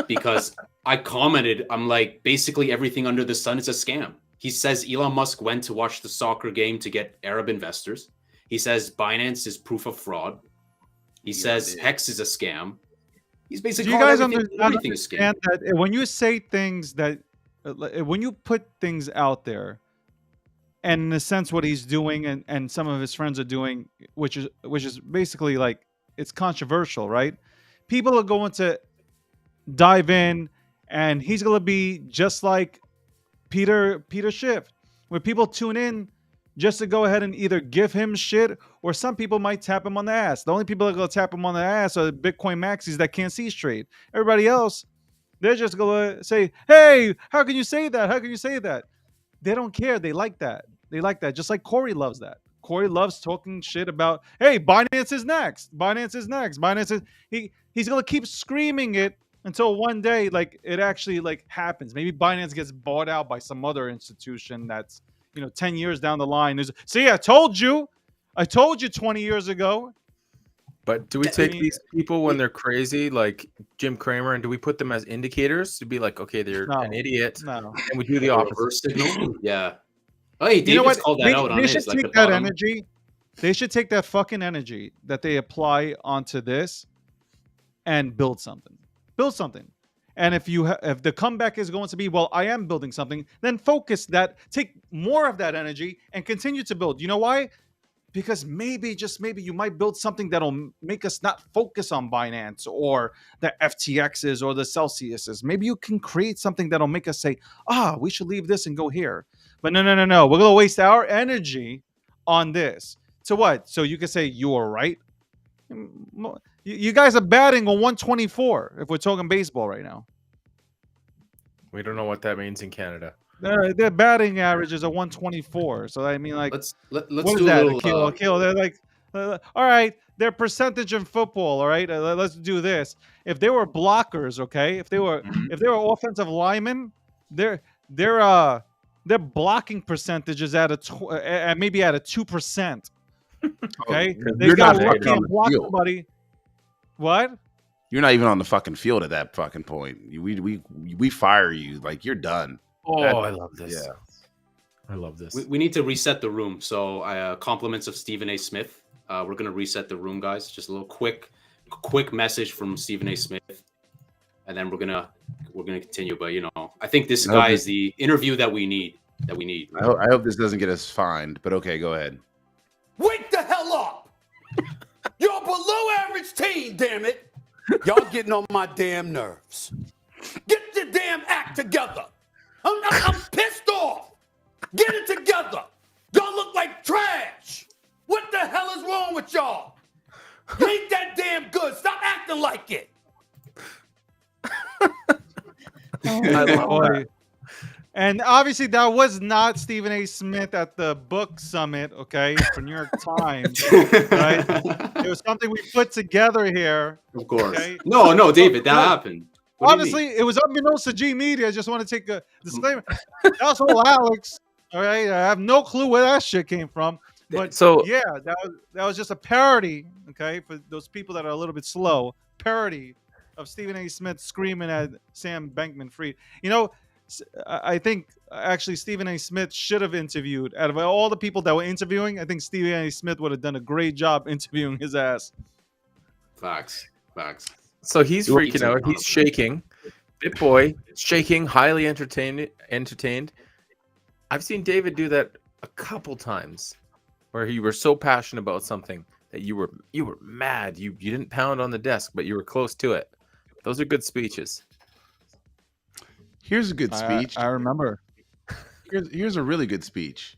because I commented, I'm like, basically everything under the sun is a scam. He says Elon Musk went to watch the soccer game to get Arab investors. He says Binance is proof of fraud. He says Hex is a scam. He's basically Do you guys everything is scam. understand that when you say things that, when you put things out there, and in a sense what he's doing and some of his friends are doing, which is basically like, it's controversial, right? People are going to dive in, and he's going to be just like Peter Schiff, where people tune in just to go ahead and either give him shit, or some people might tap him on the ass. The only people that go tap him on the ass are the Bitcoin maxis that can't see straight. Everybody else, they're just going to say, hey, how can you say that? How can you say that? They don't care. They like that. They like that. Just like Corey loves that. Corey loves talking shit about, hey, Binance is next. Binance is next. Binance is... He's going to keep screaming it until one day, like, it actually, like, happens. Maybe Binance gets bought out by some other institution that's, 10 years down the line. See, I told you 20 years ago. But do we take these people when they're crazy, like Jim Cramer, and do we put them as indicators to be like, okay, they're an idiot, and we do the opposite? Yeah. Oh, hey, David's called that out on They his, should like, take the that bottom. energy. They should take that fucking energy that they apply onto this and build something. Build something. And if the comeback is going to be, well, I am building something, then focus that, take more of that energy and continue to build. You know why? Because maybe, just maybe, you might build something that'll make us not focus on Binance or the FTXs or the Celsiuses. Maybe you can create something that'll make us say, we should leave this and go here. But no. We're going to waste our energy on this. So what? So you can say you are right. You guys are batting a 124 if we're talking baseball right now. We don't know what that means in Canada. Their batting average is a 124. So I mean, like, let's what do is a that? little, A kill. They're like, all right, their percentage in football. All right, let's do this. If they were blockers, okay, if they were offensive linemen, their blocking percentage is at maybe at a 2%. Okay, You're not fucking on can't the block field. somebody. What? You're not even on the fucking field at that fucking point. We fire you, like, you're done. I love this. Yeah. I love this. We need to reset the room. So compliments of Stephen A. Smith. We're gonna reset the room, guys. Just a little quick message from Stephen A. Smith, and then we're gonna continue. But I think this guy is the interview that we need. I hope this doesn't get us fined, but okay, go ahead. Wake the hell up! You're a below average team, damn it! Y'all getting on my damn nerves. Get your damn act together. I'm pissed off. Get it together. Y'all look like trash. What the hell is wrong with y'all? You ain't that damn good. Stop acting like it. I love that. And obviously, that was not Stephen A. Smith at the book summit, okay, for New York Times. Right? It was something we put together here. Of course. Okay? No, David, that happened. What do you Honestly, it was unbeknownst to G Media. I just want to take a disclaimer. That was all Alex. All right, I have no clue where that shit came from. But yeah, that was just a parody. Okay, for those people that are a little bit slow, parody of Stephen A. Smith screaming at Sam Bankman-Fried. I think actually Stephen A. Smith should have interviewed. Out of all the people that were interviewing, I think Stephen A. Smith would have done a great job interviewing his ass. Facts. So he's freaking out. He's shaking. Bitboy shaking, highly entertained. I've seen David do that a couple times, where you were so passionate about something that you were mad. You didn't pound on the desk, but you were close to it. Those are good speeches. Here's a good speech. I remember. Here's a really good speech.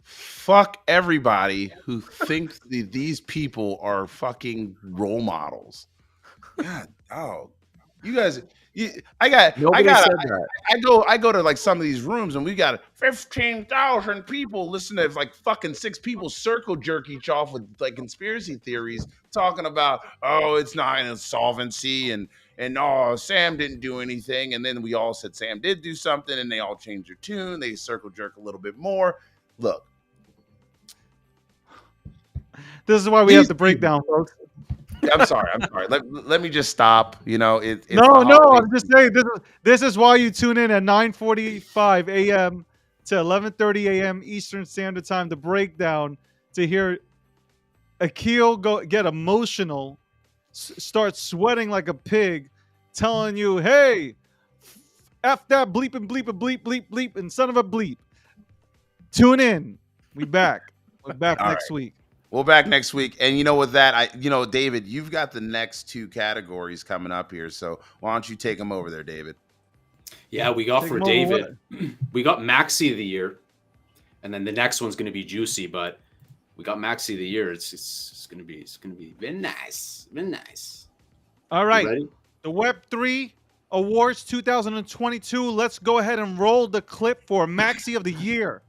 Fuck everybody who thinks these people are fucking role models. God, you guys. I go to like some of these rooms and we got 15,000 people listening to like fucking 6 people circle jerk each off with like conspiracy theories talking about, it's not an insolvency and Sam didn't do anything, and then we all said Sam did do something, and they all changed their tune. They circle jerk a little bit more. Look, this is why we have the breakdown, folks. I'm sorry. Let me just stop. No. I'm just saying this is why you tune in at 9:45 a.m. to 11:30 a.m. Eastern Standard Time. The breakdown, to hear Akil get emotional, start sweating like a pig, telling you, "Hey, f that bleep and bleep and bleep bleep bleep and son of a bleep." Tune in. We're back next week. We'll back next week. And with that, David, you've got the next 2 categories coming up here. So why don't you take them over there, David? Yeah, we got Take for him over David. We got Maxi of the year, and then the next one's going to be juicy. But we got Maxi of the year. It's going to be very nice, very nice. All right, ready? the Web3 Awards 2022. Let's go ahead and roll the clip for Maxi of the Year.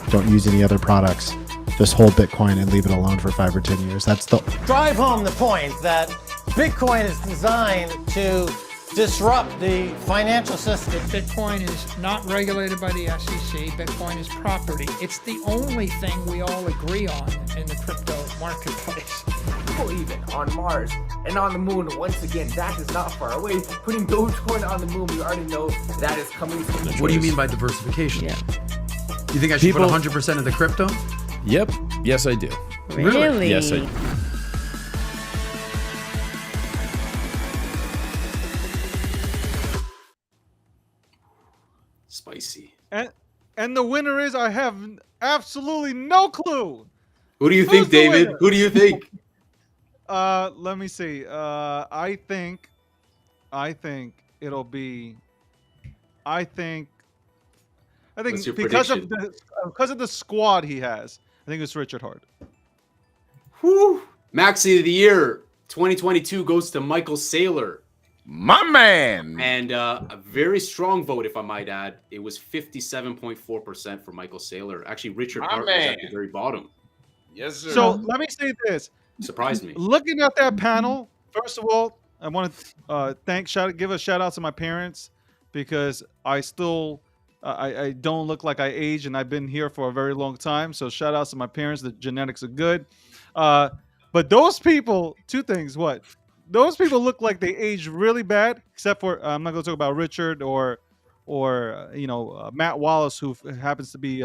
Don't use any other products. Just hold Bitcoin and leave it alone for 5 or 10 years. That's the drive home the point that Bitcoin is designed to disrupt the financial system. Bitcoin is not regulated by the SEC. Bitcoin is property. It's the only thing we all agree on in the crypto marketplace. People even on Mars and on the moon, once again, that is not far away. Putting Dogecoin on the moon, we already know that is coming from the What do you mean by diversification? Yeah. You think I should put 100% of the crypto? Yep. Yes, I do. Really? Yes, I do. Spicy. And the winner is, I have absolutely no clue. Who do you think, David? Who do you think? Let me see. I think it'll be. I think What's your because of the squad he has, I think it's Richard Hart. Whew. Maxi of the Year 2022 goes to Michael Saylor. My man. And a very strong vote, if I might add. It was 57.4% for Michael Saylor. Actually, Richard Hart was at the very bottom. Yes, sir. So let me say this. Surprised me. Looking at that panel, first of all, I want to give a shout out to my parents, because I still I don't look like I age, and I've been here for a very long time. So shout outs to my parents. The genetics are good. But those people, two things. What? Those people look like they aged really bad, except for I'm not going to talk about Richard or Matt Wallace, who happens to be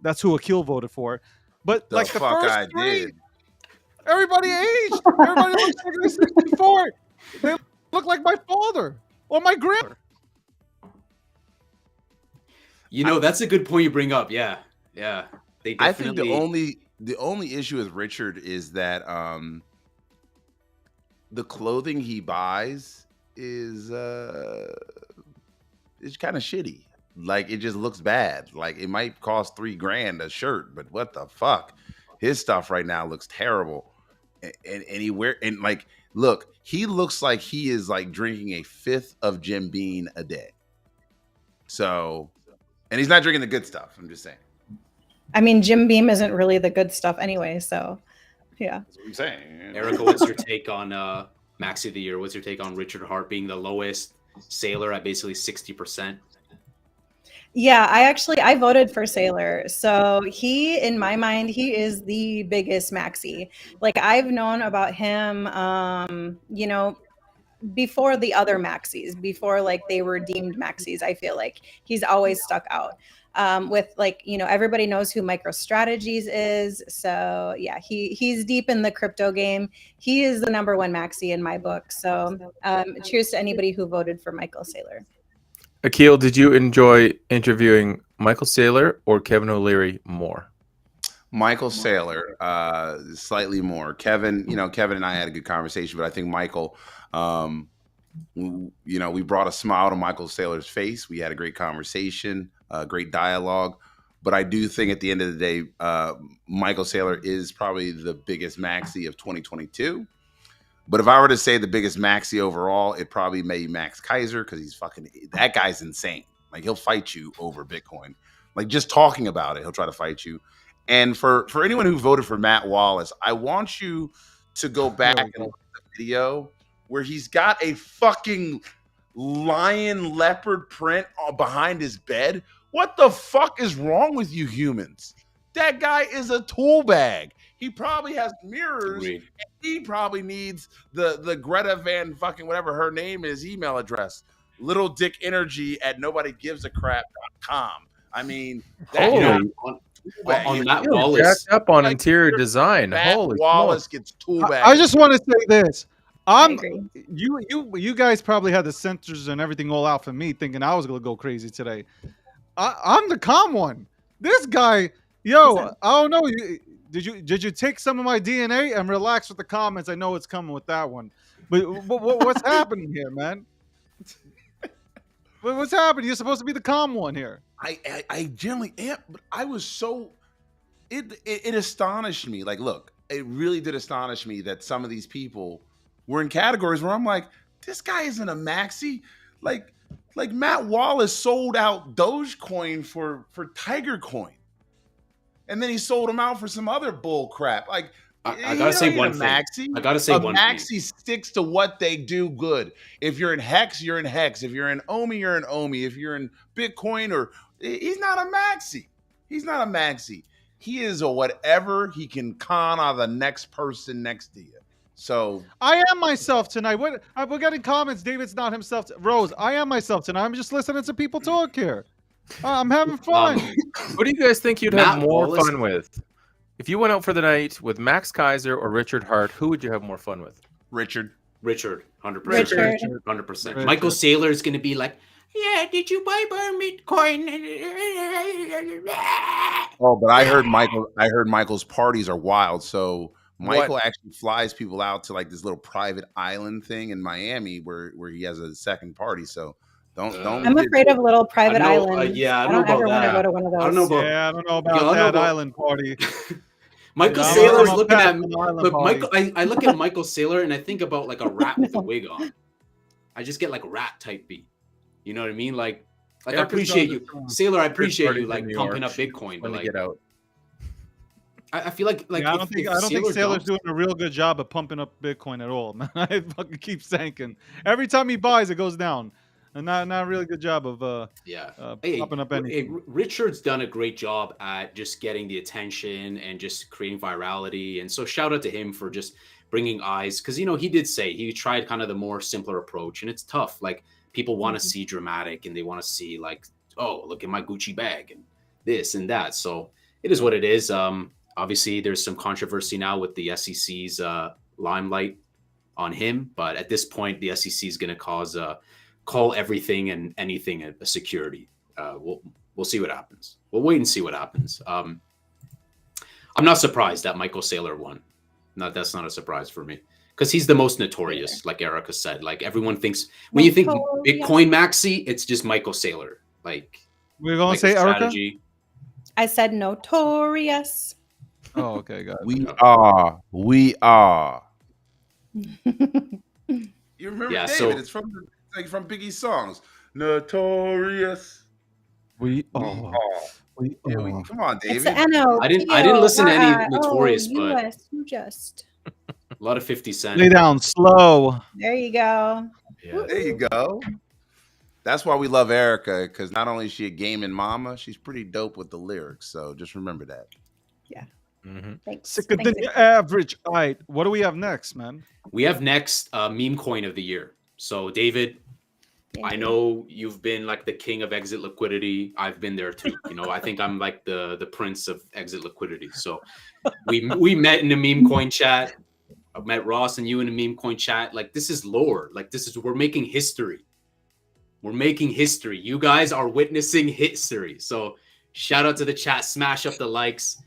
that's who Akil voted for. But like the fuck first I three, did. everybody aged. Everybody looks like they're 64. They look like my father or my grandfather. You know, that's a good point you bring up. Yeah. They I think definitely... the only issue with Richard is that the clothing he buys is kind of shitty. Like, it just looks bad. Like, it might cost $3,000 a shirt, but what the fuck? His stuff right now looks terrible. And like, look, he looks like he is like drinking a fifth of Jim Beam a day. So, and he's not drinking the good stuff. I'm just saying. I mean, Jim Beam isn't really the good stuff anyway. So, yeah. That's what I'm saying. Erica, what's your take on Maxi of the Year? What's your take on Richard Hart being the lowest, Saylor at basically 60%? Yeah, I voted for Saylor. So he, in my mind, he is the biggest Maxi. Like, I've known about him, before the other Maxis, before like they were deemed Maxis. I feel like he's always stuck out. With like, everybody knows who MicroStrategies is. So yeah, he's deep in the crypto game. He is the #1 Maxi in my book. So cheers to anybody who voted for Michael Saylor. Akil, did you enjoy interviewing Michael Saylor or Kevin O'Leary more? Michael Saylor, slightly more. Kevin and I had a good conversation, but I think Michael, we brought a smile to Michael Saylor's face. We had a great conversation, great dialogue. But I do think at the end of the day, Michael Saylor is probably the biggest Maxi of 2022. But if I were to say the biggest Maxi overall, it probably may be Max Keiser, because that guy's insane. Like, he'll fight you over Bitcoin. Like, just talking about it, he'll try to fight you. And for anyone who voted for Matt Wallace, I want you to go back and look at the video where he's got a fucking lion leopard print behind his bed. What the fuck is wrong with you humans? That guy is a tool bag. He probably has mirrors. And he probably needs the Greta Van fucking whatever her name is email address. LittleDickEnergy@nobodygivesacrap.com. I mean, on Matt Wallace, jacked up on interior design. Holy Wallace gets tool bag. I just want to say this. You guys probably had the sensors and everything all out for me, thinking I was gonna go crazy today. I'm the calm one. This guy, I don't know. did you take some of my DNA and relax with the comments? I know it's coming with that one, but what's happening here, man? What's happening? You're supposed to be the calm one here. I generally am, but I was so it astonished me. Like, look, it really did astonish me that some of these people were in categories where I'm like, this guy isn't a maxi. Like Matt Wallace sold out Dogecoin for Tiger Coin, and then he sold them out for some other bull crap. Like, I gotta say one thing. Maxi. I gotta say one thing. Maxi sticks to what they do good. If you're in Hex, you're in Hex. If you're in Omi, you're in Omi. If you're in Bitcoin, or he's not a Maxi. He's not a Maxi. He is a whatever he can con out of the next person next to you. So I am myself tonight. We're getting comments. David's not himself. Rose, I am myself tonight. I'm just listening to people talk here. I'm having fun. Who do you guys think you'd have Matt more Wallace- fun with? If you went out for the night with Max Keiser or Richard Hart, who would you have more fun with? Richard, 100%. Richard. 100%. Michael Saylor is going to be like, yeah, did you buy Bitcoin? oh, but I heard Michael's parties are wild. So Michael actually flies people out to like this little private island thing in Miami where he has a second party. So don't. I'm afraid of little private islands. yeah, I don't ever want to go to one of those. I don't know about, I don't know about that island party. Michael Yeah, Saylor's I'm looking a at Pat me. Island Look, party. Michael. I look at Michael Saylor and I think about like a rat with a wig on. I just get like rat type beat. You know what I mean? Like I appreciate you, Saylor. I appreciate you like pumping up Bitcoin, but When like they get out. I feel like Yeah, I don't think Sailor's jumps- doing a real good job of pumping up Bitcoin at all, man. I fucking keep sinking. Every time he buys, it goes down. And not a really good job of popping up anything. Richard's done a great job at just getting the attention and just creating virality. And so shout out to him for just bringing eyes. Because, he did say he tried kind of the more simpler approach. And it's tough. Like, people want to see dramatic and they want to see like, oh, look at my Gucci bag and this and that. So it is what it is. Obviously, there's some controversy now with the SEC's limelight on him. But at this point, the SEC is going to call everything and anything a security. We'll see what happens. We'll wait and see what happens. I'm not surprised that Michael Saylor won. That's not a surprise for me because he's the most notorious, like Erica said. Like everyone thinks when you think Bitcoin Maxi, it's just Michael Saylor. Like we're gonna say Erica. Strategy. I said notorious. Oh, okay, got it. We are. You remember Yeah, David? so- It's from Biggie's songs. Notorious. We are. are. Come on, David. It's N-O. I didn't listen to any Notorious, but but US, you just. a lot of 50 Cent. Lay down slow. There you go. There you go. That's why we love Erica, because not only is she a gaming mama, she's pretty dope with the lyrics. So just remember that. Yeah. Mm-hmm. Thanks. Sicker than your average. All right. What do we have next, man? We have next meme coin of the year. So David, I know you've been like the king of exit liquidity. I've been there too. I think I'm like the prince of exit liquidity. So we met in the meme coin chat. I met Ross and you in the meme coin chat. Like this is lore. Like we're making history. We're making history. You guys are witnessing history. So shout out to the chat. Smash up the likes.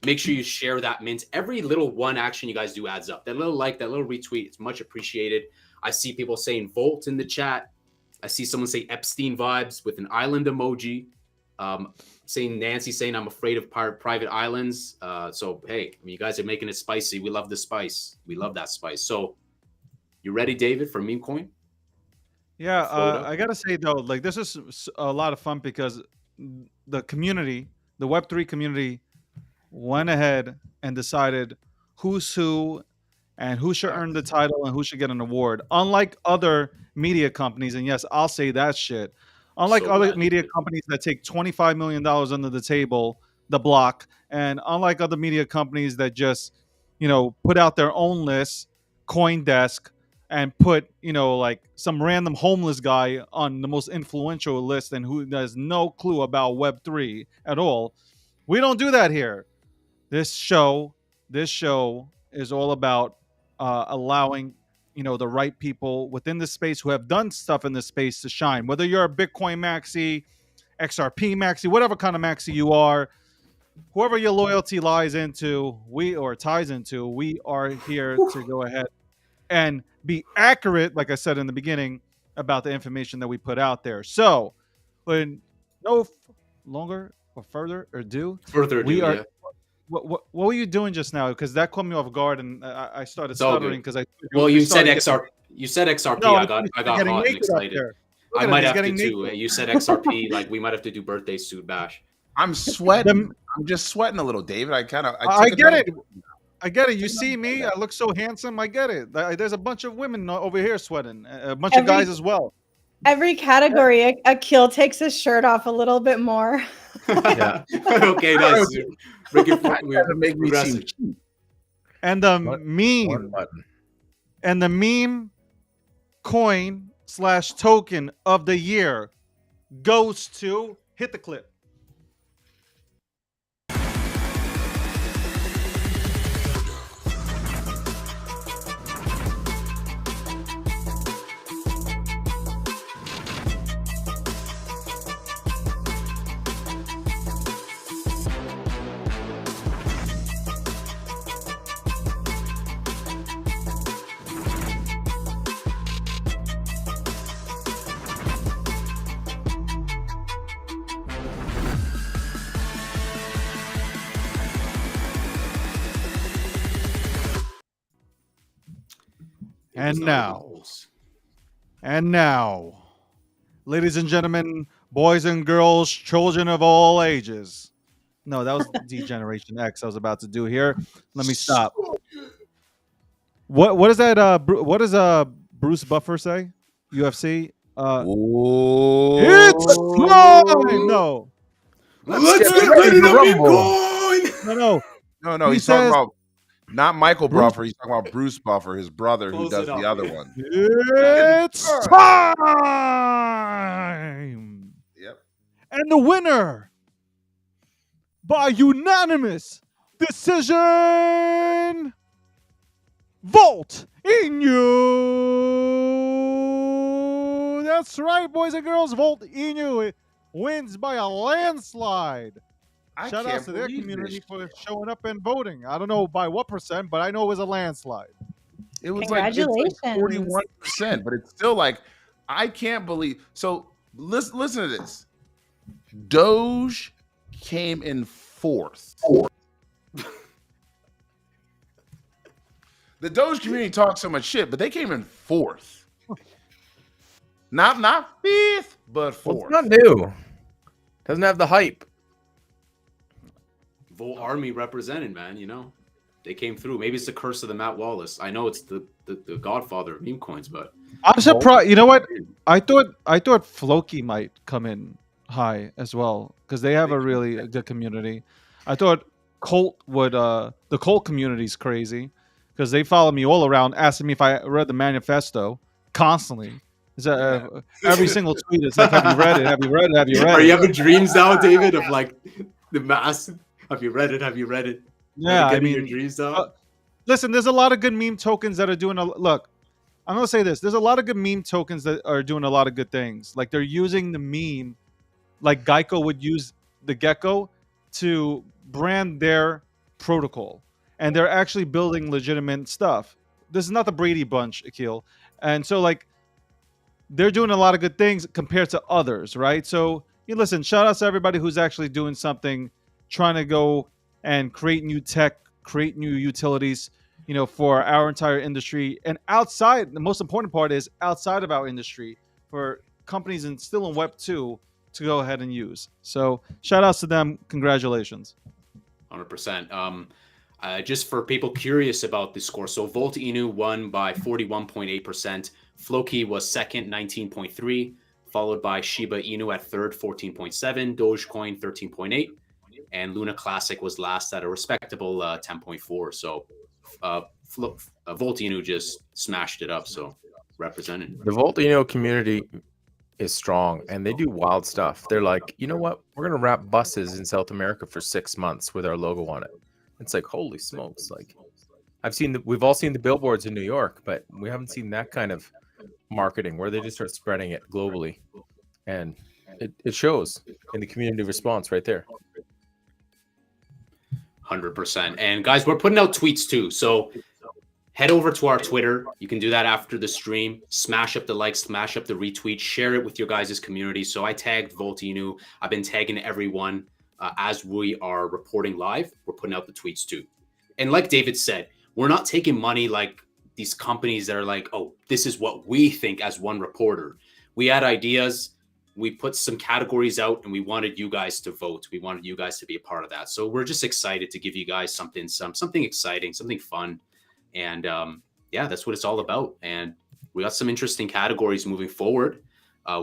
Make sure you share that mint. Every little one action you guys do adds up. That little like, that little retweet, it's much appreciated. I see people saying Volt in the chat. I see someone say Epstein vibes with an island emoji. Nancy saying I'm afraid of private islands. So, hey, you guys are making it spicy. We love the spice. We love that spice. So, you ready, David, for meme coin? Yeah, I gotta say though, like this is a lot of fun because the community, the Web3 community, went ahead and decided who's who and who should earn the title and who should get an award. Unlike other media companies, and yes, I'll say that shit. Unlike other media companies that take $25 million under the table, the block, and unlike other media companies that just, put out their own list, CoinDesk, and put, like some random homeless guy on the most influential list and who has no clue about Web3 at all. We don't do that here. This show is all about allowing, the right people within the space who have done stuff in this space to shine. Whether you're a Bitcoin maxi, XRP maxi, whatever kind of maxi you are, whoever your loyalty lies into, ties into, we are here to go ahead and be accurate, like I said in the beginning, about the information that we put out there. So, when no longer or further ado, we are. yeah. What were you doing just now? Because that caught me off guard, and I started It's all stuttering good. because Well, you said started XRP. You said XRP. No, I got getting hot and naked up excited. there. I Look at might him, have he's to getting too. naked. You said XRP. Like we might have to do birthday suit bash. I'm sweating. I'm just sweating a little, David. I I took get note. it. I get it. You see me? I look so handsome. I get it. There's a bunch of women over here sweating. A bunch of guys as well. Every category, Akil takes his shirt off a little bit more. Yeah. Okay, nice. Make me seem cheap. And the meme, and the meme coin / token of the year goes to, hit the clip. And now, ladies and gentlemen, boys and girls, children of all ages. No, that was D-Generation X I was about to do here. Let me stop. What is that? What does Bruce Buffer say? UFC. It's time. No. Let's get ready to Bitcoin. No. He's talking about not Michael Buffer. He's talking about Bruce Buffer, his brother, who does the other one. It's time. Yep. And the winner by unanimous decision, Volt Inu. That's right, boys and girls. Volt Inu wins by a landslide. Shout out to their community for showing up and voting. I don't know by what percent, but I know it was a landslide. It was like 41%, but it's still like, I can't believe. So listen to this. Doge came in fourth. The Doge community talks so much shit, but they came in fourth. Not fifth, but fourth. Well, it's not new. Doesn't have the hype. Volt Army represented, man. You know, they came through. Maybe it's the curse of the Matt Wallace. I know it's the godfather of meme coins, but I'm surprised. You know what? I thought Floki might come in high as well because they have a really good community. I thought Colt would. The Colt community's crazy because they follow me all around, asking me if I read the manifesto constantly. Every single tweet is like, "Have you read it? Have you read it? Have you read it?" Are you having dreams now, David, of like the mass? Have you read it? Have you read it? Yeah, I mean, your dreams out. Listen, there's a lot of good meme tokens that are doing look. I'm gonna say this: there's a lot of good meme tokens that are doing a lot of good things. Like they're using the meme, like Geico would use the gecko to brand their protocol, and they're actually building legitimate stuff. This is not the Brady Bunch, Akil, and so like they're doing a lot of good things compared to others, right? So listen, shout out to everybody who's actually doing something, trying to go and create new tech, create new utilities, for our entire industry. And outside, the most important part is outside of our industry for companies still in Web 2 to go ahead and use. So shout outs to them. Congratulations. 100%. Just for people curious about the score. So Volt Inu won by 41.8%. Floki was second, 19.3%, followed by Shiba Inu at third, 14.7%, Dogecoin 13.8%. And Luna Classic was last at a respectable 10.4. So Volt Inu just smashed it up. So represented. The Volt Inu community is strong and they do wild stuff. They're like, you know what? We're going to wrap buses in South America for 6 months with our logo on it. It's like, holy smokes. Like we've all seen the billboards in New York, but we haven't seen that kind of marketing where they just start spreading it globally. And it shows in the community response right there. 100%. And guys, we're putting out tweets too. So head over to our Twitter. You can do that after the stream. Smash up the like, smash up the retweet, share it with your guys' community. So I tagged Voltinu. I've been tagging everyone as we are reporting live. We're putting out the tweets too. And like David said, we're not taking money like these companies that are like, oh, this is what we think as one reporter. We had ideas. We put some categories out and we wanted you guys to vote. We wanted you guys to be a part of that. So we're just excited to give you guys something exciting, something fun. And yeah, that's what it's all about. And we got some interesting categories moving forward.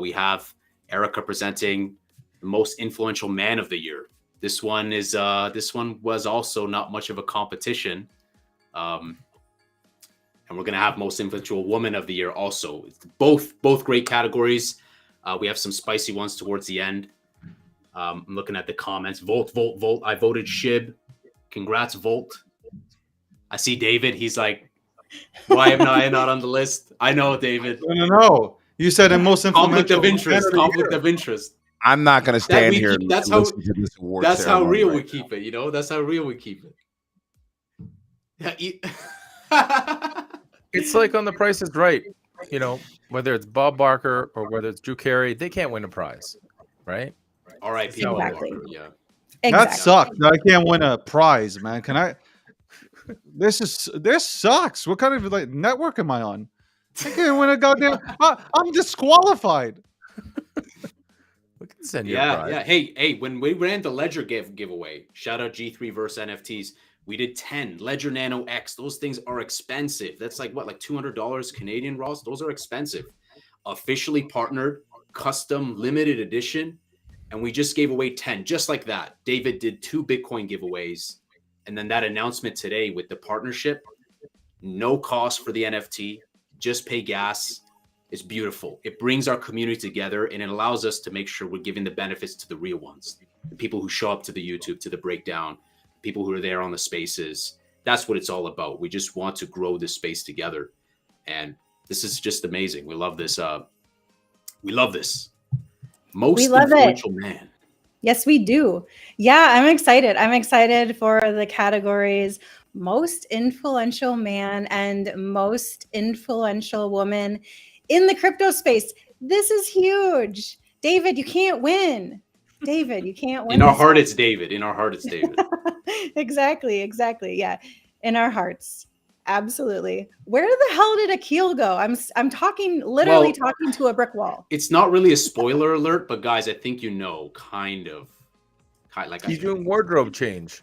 We have Erica presenting the most influential man of the year. This one was also not much of a competition. And we're going to have most influential woman of the year also. It's both great categories. We have some spicy ones towards the end. I'm looking at the comments. Volt. I voted Shib. Congrats, Volt. I see David. He's like, why am I not on the list? I know, David. No. You said the most conflict of interest. Conflict of interest. I'm not going to stand here. That's how real we keep it. You know, that's how real we keep it. Yeah. It's like on The Price is Right. You know, whether it's Bob Barker or whether it's Drew Carey, they can't win a prize, right? All right, exactly. Yeah. That sucks. I can't win a prize, man. Can I? This sucks. What kind of like network am I on? I can't win a goddamn. I'm disqualified. We can send you a prize. Yeah. Hey, when we ran the Ledger giveaway, shout out G3 versus NFTs. We did 10 Ledger Nano X. Those things are expensive. That's like what, like $200 Canadian, Ross? Those are expensive. Officially partnered, custom, limited edition. And we just gave away 10, just like that. David did 2 Bitcoin giveaways. And then that announcement today with the partnership, no cost for the NFT, just pay gas. It's beautiful. It brings our community together and it allows us to make sure we're giving the benefits to the real ones. The people who show up to the YouTube, to the breakdown, people who are there on the spaces. That's what it's all about. We just want to grow this space together. And this is just amazing. We love this. We love this. Most influential man. Yes, we do. Yeah, I'm excited. I'm excited for the categories most influential man and most influential woman in the crypto space. This is huge. David, you can't win. David, you can't win. In our heart, it's David. In our heart, it's David. Exactly. Yeah. In our hearts. Absolutely. Where the hell did Akil go? I'm talking to a brick wall. It's not really a spoiler alert, but guys, I think you know, kind of like he's doing wardrobe change.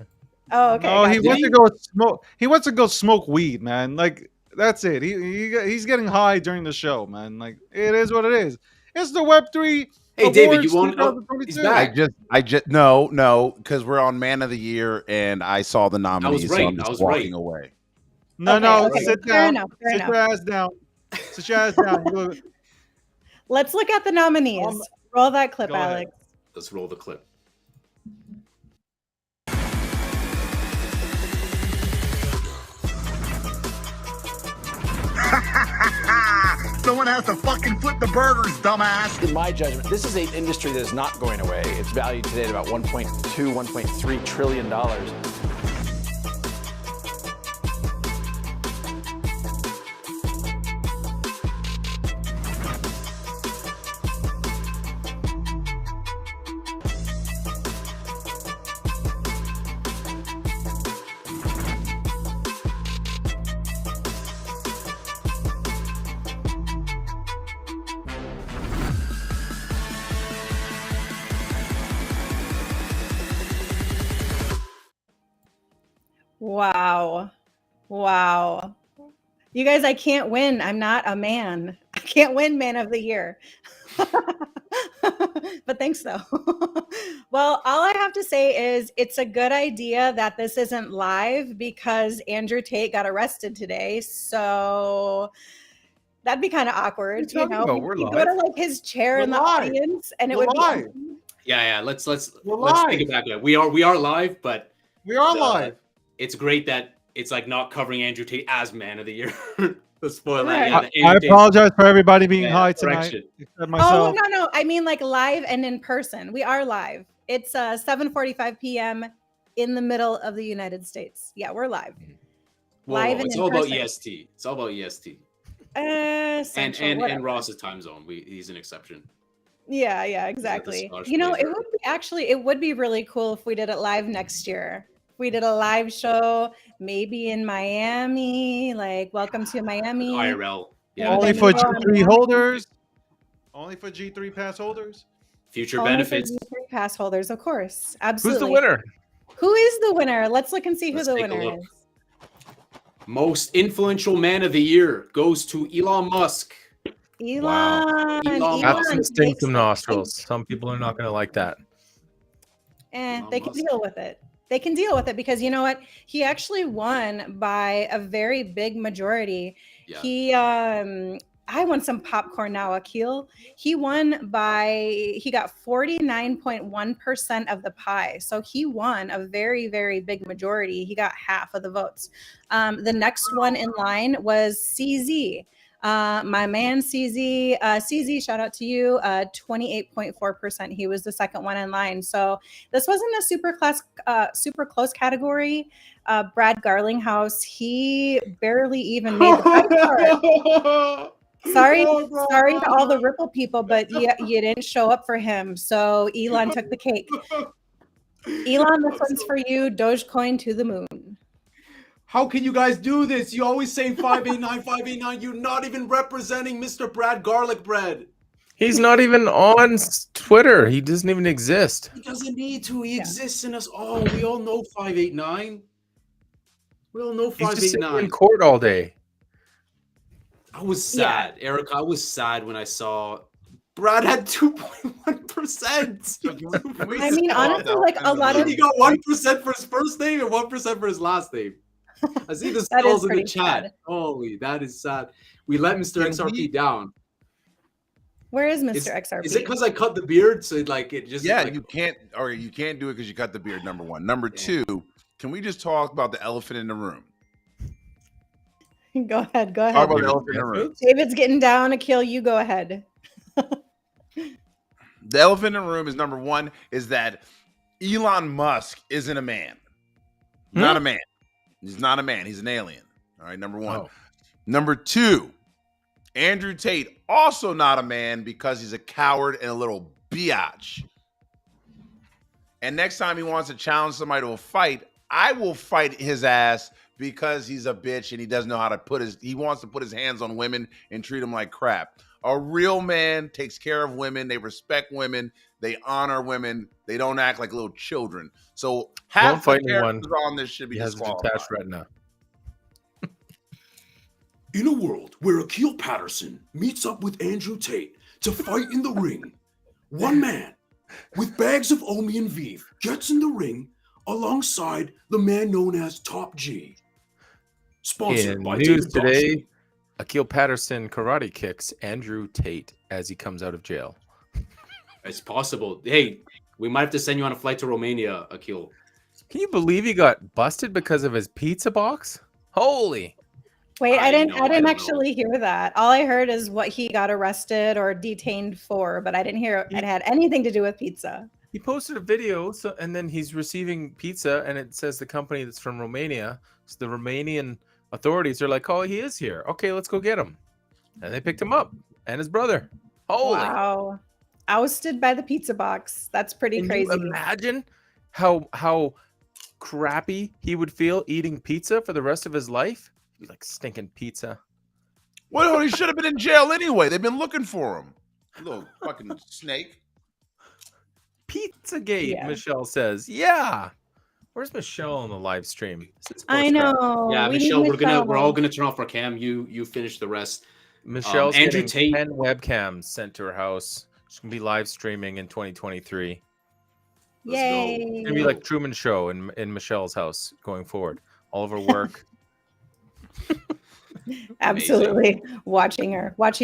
Oh, okay. Oh, he wants to go smoke. He wants to go smoke weed, man. Like that's it. He's getting high during the show, man. Like it is what it is. It's the Web3. Hey, David, you want? He's back. I just no, because we're on Man of the Year, and I saw the nominees. I was right. So I'm just walking away. No, okay. sit down. Sit your ass down. Sit your ass down. Let's look at the nominees. Roll that clip, Alex. Let's roll the clip. Someone has to fucking flip the burgers, dumbass. In my judgment, this is an industry that is not going away. It's valued today at about $1.2, $1.3 trillion. Wow. You guys, I can't win. I'm not a man. I can't win Man of the Year. But thanks, though. Well, all I have to say is it's a good idea that this isn't live because Andrew Tate got arrested today. So that'd be kind of awkward. You know, you go to like his chair in the audience and it would be. Yeah. Let's take it back. We are live, but we are live. It's great that it's like not covering Andrew Tate as Man of the Year. The spoiler. Right. I apologize for everybody being high tonight. Oh, no. I mean like live and in person. We are live. It's 7:45 p.m. in the middle of the United States. Yeah, we're live. Whoa, Live whoa, and it's in all about person. EST. It's all about EST. Central, And whatever. Ross's time zone. He's an exception. Yeah, exactly. Scottish You know, flavor? it would be really cool if we did it live next year. If we did a live show, maybe in Miami, like welcome to Miami. IRL. Yeah. Only then for we go on G3 Miami. holders. Only for G3 pass holders. Future Only for benefits. G3 pass holders, of course. Who's Absolutely. the winner? Who is the winner? Let's look and see Let's who the take a winner look. is. Most influential man of the year goes to Elon Musk. Elon. That's Elon sting takes some it. nostrils. Some people are not going to like that. They can deal with it. They can deal with it because you know what? He actually won by a very big majority. Yeah. I want some popcorn now, Akil. He won he got 49.1% of the pie. So he won a very, very big majority. He got half of the votes. The next one in line was CZ. My man CZ, shout out to you, 28.4%. He was the second one in line. So this wasn't a super close category. Brad Garlinghouse, he barely even made the pie chart. Sorry to all the Ripple people, but you didn't show up for him. So Elon took the cake. Elon, this one's for you. Dogecoin to the moon. How can you guys do this? You always say 589, 589. You're not even representing Mr. Brad Garlic Bread. He's not even on Twitter. He doesn't even exist. He doesn't need to. He exists in us all. We all know 589. We all know He's just sitting 589. in court all day. I was sad, Eric. I was sad when I saw Brad had 2.1%. I mean, honestly, like a lot of he got 1% for his first name and 1% for his last name. I see the That is skulls in the pretty chat. sad. Holy, that is sad. We let Mr. XRP down. Where is Mr. XRP? Is it because I cut the beard? So like it just you can't do it because you cut the beard. Number one. Number two. Can we just talk about the elephant in the room? Go ahead. Talk about the elephant in the room. David's getting down. Akil, you go ahead. The elephant in the room is number one is that Elon Musk isn't a man. Not a man. He's not a man. He's an alien. All right, number one. Number two, Andrew Tate, also not a man because he's a coward and a little biatch. And next time he wants to challenge somebody to a fight, I will fight his ass because he's a bitch and he doesn't know how to he wants to put his hands on women and treat them like crap. A real man takes care of women. They respect women. They honor women. They don't act like little children. So half the characters on this should be disqualified. Detached retina. In a world where Akil Patterson meets up with Andrew Tate to fight in the ring, one man with bags of Omi and Vive gets in the ring alongside the man known as Top G. Sponsored In by news David today, Gokhshtein. Akil Patterson karate kicks Andrew Tate as he comes out of jail. It's possible. Hey, we might have to send you on a flight to Romania, Akil. Can you believe he got busted because of his pizza box? Holy. Wait, I didn't actually hear that. All I heard is what he got arrested or detained for, but I didn't hear it had anything to do with pizza. He posted a video, and then he's receiving pizza, and it says the company that's from Romania. So the Romanian authorities are like, "Oh, he is here. Okay, let's go get him." And they picked him up and his brother. Holy! Wow, ousted by the pizza box. That's pretty Can crazy. you imagine how crappy he would feel eating pizza for the rest of his life? He'd be like stinking pizza. Well, he should have been in jail anyway. They've been looking for him. Little fucking snake. Pizzagate, Yeah. Michelle says. Yeah. Where's Michelle on the live stream? I know. Yeah, We need Michelle, we're all Michelle. gonna turn off our cam. You finish the rest. Michelle's Andrew getting Tate. 10 webcams sent to her house. She's gonna be live streaming in 2023. Yay! It's gonna be like Truman Show in Michelle's house going forward. All of her work. Absolutely. Watching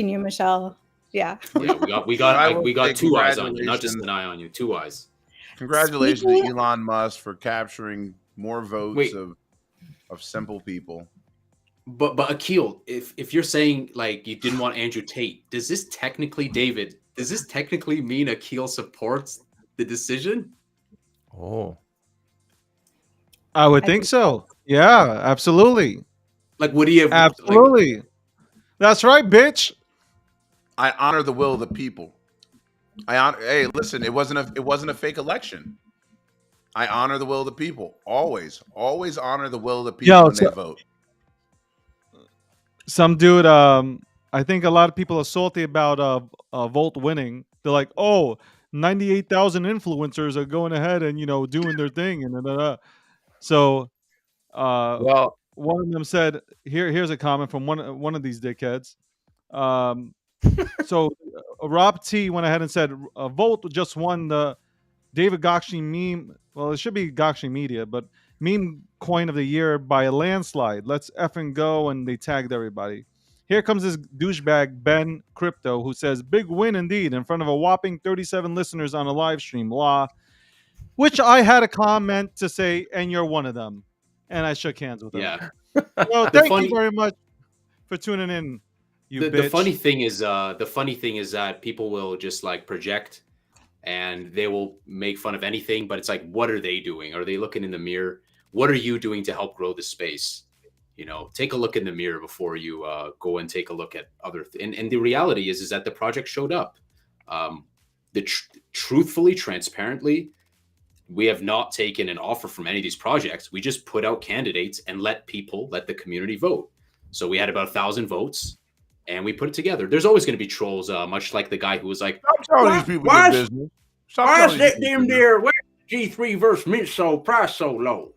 you, Michelle. Yeah. Yeah, we got two eyes on you, not just an eye on you. Two eyes. Congratulations Speaking- to Elon Musk for capturing more votes of simple people. But Akil, if you're saying like you didn't want Andrew Tate, does this technically mean Akil supports the decision? Oh. I would think so. Yeah, absolutely. Like, would he have? Absolutely. Like, that's right, bitch. I honor the will of the people. Hey, listen, it wasn't a fake election. I honor the will of the people. Always honor the will of the people when they vote. Some dude, I think a lot of people are salty about Volt winning. They're like, oh, 98,000 influencers are going ahead and doing their thing and So well, one of them said, here's a comment from one of these dickheads. So Rob T went ahead and said Volt just won the David Gokhshtein meme. Well, it should be Gokhshtein Media, but meme coin of the year by a landslide. Let's effing go. And they tagged everybody. Here comes this douchebag Ben Crypto who says big win indeed in front of a whopping 37 listeners on a live stream. Law, which I had a comment to say, and you're one of them. And I shook hands with him. Yeah. Well, thank you very much for tuning in. The funny thing is that people will just like project and they will make fun of anything, but it's like, what are they doing? Are they looking in the mirror? What are you doing to help grow the space? Take a look in the mirror before you go and take a look at other and the reality is that the project showed up. Truthfully, transparently, we have not taken an offer from any of these projects. We just put out candidates and let the community vote. So we had about 1,000 votes and we put it together. There's always going to be trolls, much like the guy who was like, stop telling these people your business. Why is that damn there G3 versus Mint price so low?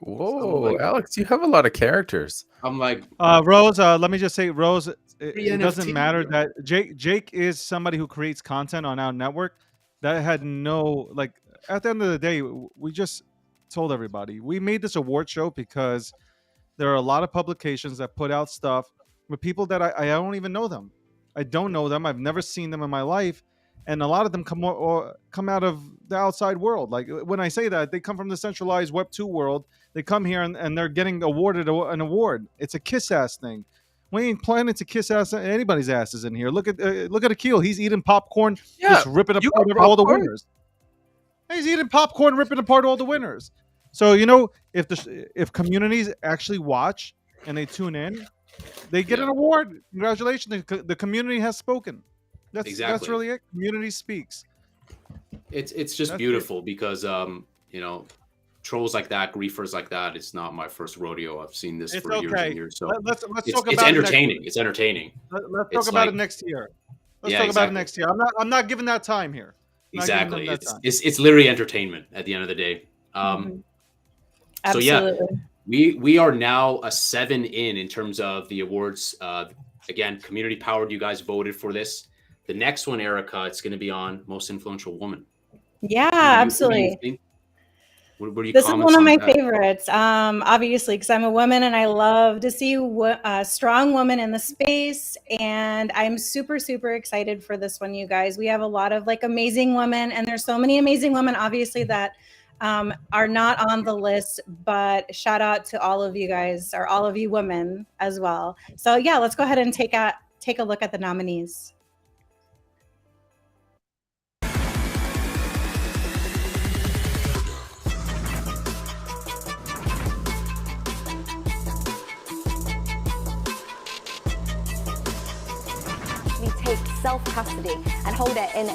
Whoa, Alex, you have a lot of characters. I'm like, Rose, let me just say, Rose, it doesn't NFT, matter that Jake is somebody who creates content on our network that had no, like, at the end of the day, we just told everybody we made this award show because there are a lot of publications that put out stuff with people that I don't even know them. I don't know them. I've never seen them in my life. And a lot of them come out of the outside world. Like when I say that, they come from the centralized Web 2 world. They come here and they're getting awarded an award. It's a kiss ass thing. We ain't planning to kiss ass anybody's asses in here. Look at Akil. He's eating popcorn, just ripping apart all the winners. He's eating popcorn, ripping apart all the winners. So if communities actually watch and they tune in, they get an award. Congratulations, the community has spoken. That's really it. Community speaks. It's just beautiful because trolls like that, griefers like that. It's not my first rodeo. I've seen this for years and years. So let's it's talk about it's entertaining. It's entertaining. Let's talk about it next year. Let's talk about it next year. I'm not giving that time here. Exactly. It's literally entertainment at the end of the day. So yeah, we are now a 7 in terms of the awards. Again, community powered. You guys voted for this. The next one, Erica, it's going to be on most influential woman. Yeah, absolutely. This is one of my favorites, obviously, because I'm a woman and I love to see a strong woman in the space. And I'm super, super excited for this one, you guys. We have a lot of amazing women, and there's so many amazing women, obviously, that are not on the list. But shout out to all of you guys, or all of you women as well. So yeah, let's go ahead and take a look at the nominees. Self-custody and hold it in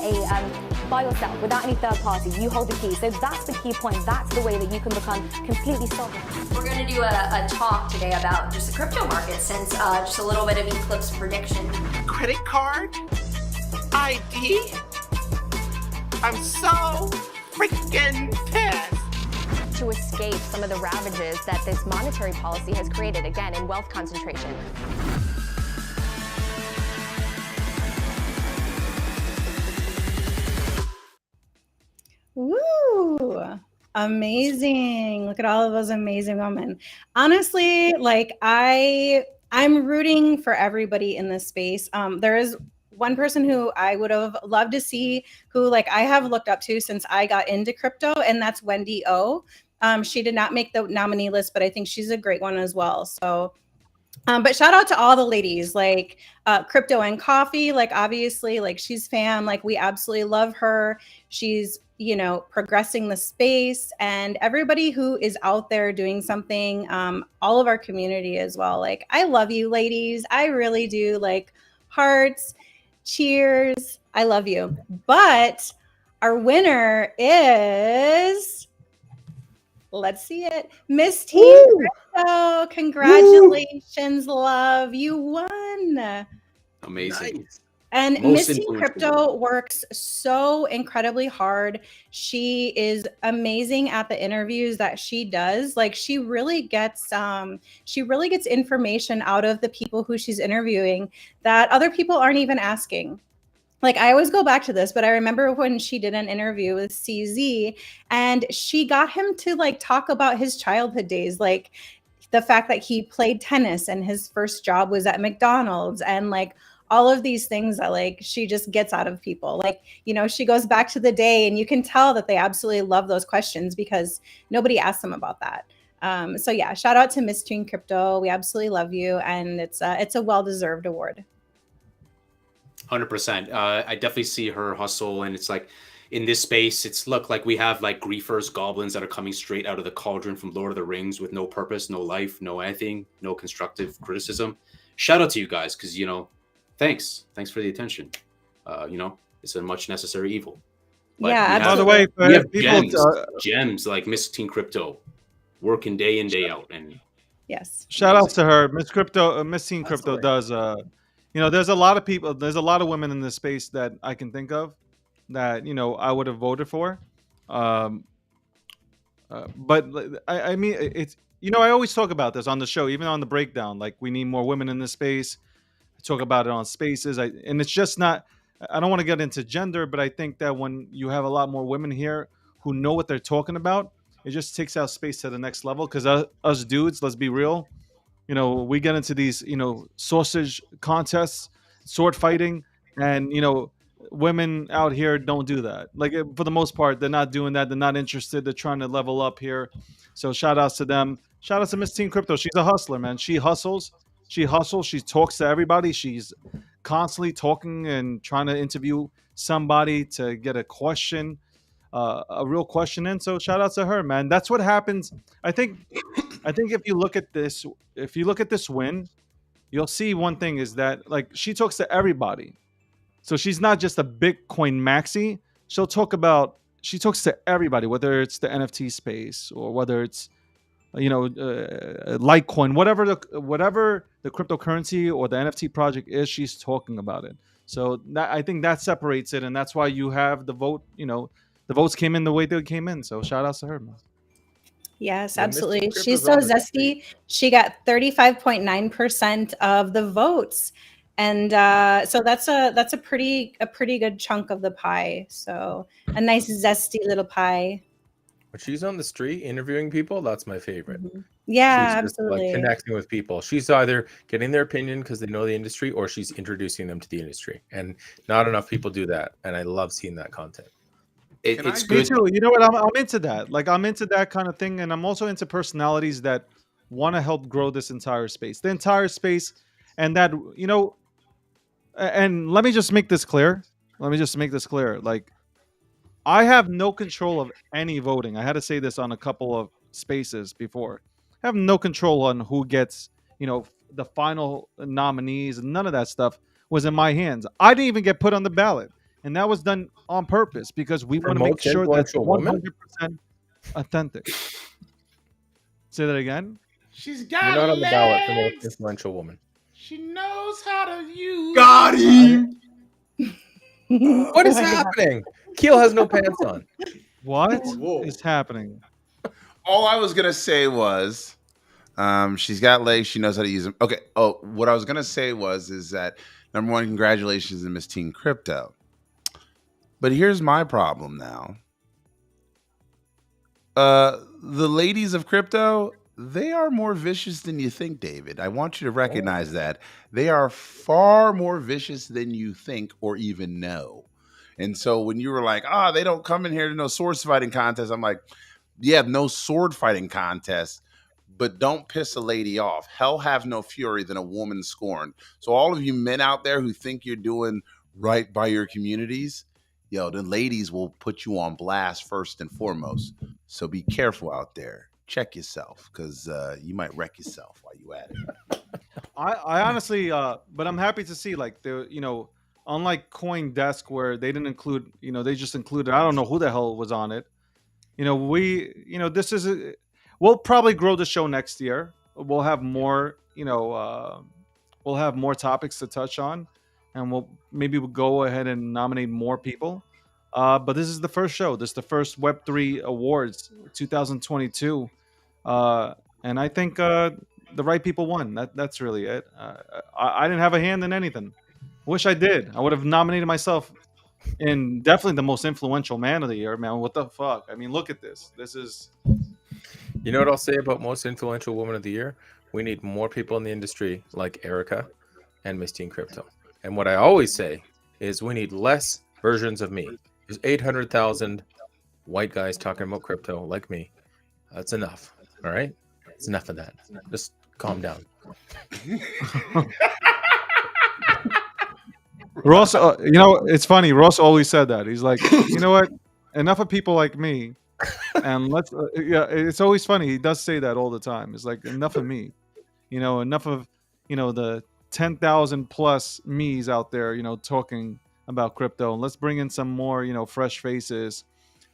by yourself without any third party. You hold the key. So that's the key point. That's the way that you can become completely sovereign. We're going to do a talk today about just the crypto market, since just a little bit of eclipse prediction. Credit card? ID? I'm so freaking pissed. To escape some of the ravages that this monetary policy has created, again, in wealth concentration. Woo! Amazing. Look at all of those amazing women. Honestly, I'm rooting for everybody in this space. There is one person who I would have loved to see, who I have looked up to since I got into crypto, and that's Wendy O. She did not make the nominee list, but I think she's a great one as well. So But shout out to all the ladies, like Crypto and Coffee, like obviously, like she's fam, like we absolutely love her. She's, you know, progressing the space, and everybody who is out there doing something, all of our community as well. Like, I love you, ladies. I really do. Like, hearts, cheers. I love you. But our winner is, let's see it, Miss Teen Crypto. Congratulations, love. You won. Amazing. Nice. And Most Miss Teen influential Crypto works so incredibly hard. She is amazing at the interviews that she does. Like, she really gets information out of the people who she's interviewing that other people aren't even asking. Like, I always go back to this, but I remember when she did an interview with CZ and she got him to like talk about his childhood days, like the fact that he played tennis and his first job was at McDonald's, and like all of these things that like she just gets out of people. Like, you know, she goes back to the day and you can tell that they absolutely love those questions because nobody asked them about that. So yeah, shout out to Miss Teen Crypto. We absolutely love you, and it's a well-deserved award. 100%. I definitely see her hustle, and it's like in this space, it's look like we have like griefers, goblins that are coming straight out of the cauldron from Lord of the Rings with no purpose, no life, no anything, no constructive criticism. Shout out to you guys, because you know, thanks for the attention. You know, it's a much necessary evil. But Yeah, By the way, we have people, gems like Miss Teen Crypto, working day in day out, and yes, shout out to her. Miss Crypto, Miss Teen Crypto does. You know, there's a lot of people. There's a lot of women in this space that I can think of that, you know, I would have voted for. But I mean, it's, you know, I always talk about this on the show, even on the breakdown. Like, we need more women in this space. I talk about it on Spaces, and it's just not. I don't want to get into gender, but I think that when you have a lot more women here who know what they're talking about, it just takes our space to the next level. Because us dudes, let's be real, you know, we get into these, you know, sausage contests, sword fighting, and, you know, women out here don't do that. Like, for the most part, they're not doing that. They're not interested. They're trying to level up here. So shout outs to them. Shout out to Miss Teen Crypto. She's a hustler, man. She hustles. She talks to everybody. She's constantly talking and trying to interview somebody to get a question, a real question in. So shout out to her, man. That's what happens. I think if you look at this win, you'll see one thing is that, like, she talks to everybody. So she's not just a Bitcoin maxi. She talks to everybody, whether it's the NFT space or whether it's, you know, Litecoin, whatever the cryptocurrency or the NFT project is, she's talking about it. So I think that separates it, and that's why you have the vote. You know, the votes came in the way they came in. So shout outs to her, man. Yes, Yeah, absolutely. Mr. She's Crypto's so on the zesty. She got 35.9% of the votes, and so that's a pretty good chunk of the pie. So a nice zesty little pie. When she's on the street interviewing people, that's my favorite. Yeah, She's just, absolutely. like, connecting with people. She's either getting their opinion because they know the industry, or she's introducing them to the industry. And not enough people do that. And I love seeing that content. It's Me good. too. You know what? I'm into that. Like, I'm into that kind of thing, and I'm also into personalities that want to help grow this entire space, and that, you know. And let me just make this clear. Like, I have no control of any voting. I had to say this on a couple of spaces before. I have no control on who gets, you know, the final nominees, and none of that stuff was in my hands. I didn't even get put on the ballot, and that was done on purpose because we want to make sure that's 100% authentic. Say that again. She's got You're not on the ballot for legs. most influential woman. She knows how to use. Got him. What is happening? Keel has no pants on. What is happening? All I was gonna say was, she's got legs. She knows how to use them. Okay. Oh, what I was gonna say is that, number one, congratulations to Miss Teen Crypto. But here's my problem now. The ladies of crypto, they are more vicious than you think, David. I want you to recognize that. They are far more vicious than you think or even know. And so when you were like, they don't come in here to no sword fighting contest, I'm like, yeah, no sword fighting contest. but don't piss a lady off. Hell have no fury than a woman scorned. So all of you men out there who think you're doing right by your communities, yo, the ladies will put you on blast first and foremost. So be careful out there. Check yourself, because you might wreck yourself while you at it. I honestly, but I'm happy to see, like, the, you know, unlike CoinDesk, where they didn't include, you know, they just included, I don't know who the hell was on it. You know, this is we'll probably grow the show next year. We'll have more, you know, we'll have more topics to touch on, and we'll go ahead and nominate more people. But this is the first show. This is the first Web3 Awards 2022, and I think the right people won. That's really it. I didn't have a hand in anything. Wish I did. I would have nominated myself in definitely the most influential man of the year, man. What the fuck? I mean, look at this. This is. You know what I'll say about most influential woman of the year? We need more people in the industry like Erica and Misty in crypto. And what I always say is we need less versions of me. There's 800,000 white guys talking about crypto like me. That's enough. All right? It's enough of that. Just calm down. Ross, you know, it's funny. Ross always said that. He's like, you know what? Enough of people like me. And let's, yeah, it's always funny. He does say that all the time. It's like, enough of me. You know, enough of, you know, the 10,000 plus me's out there, you know, talking about crypto. And let's bring in some more, you know, fresh faces.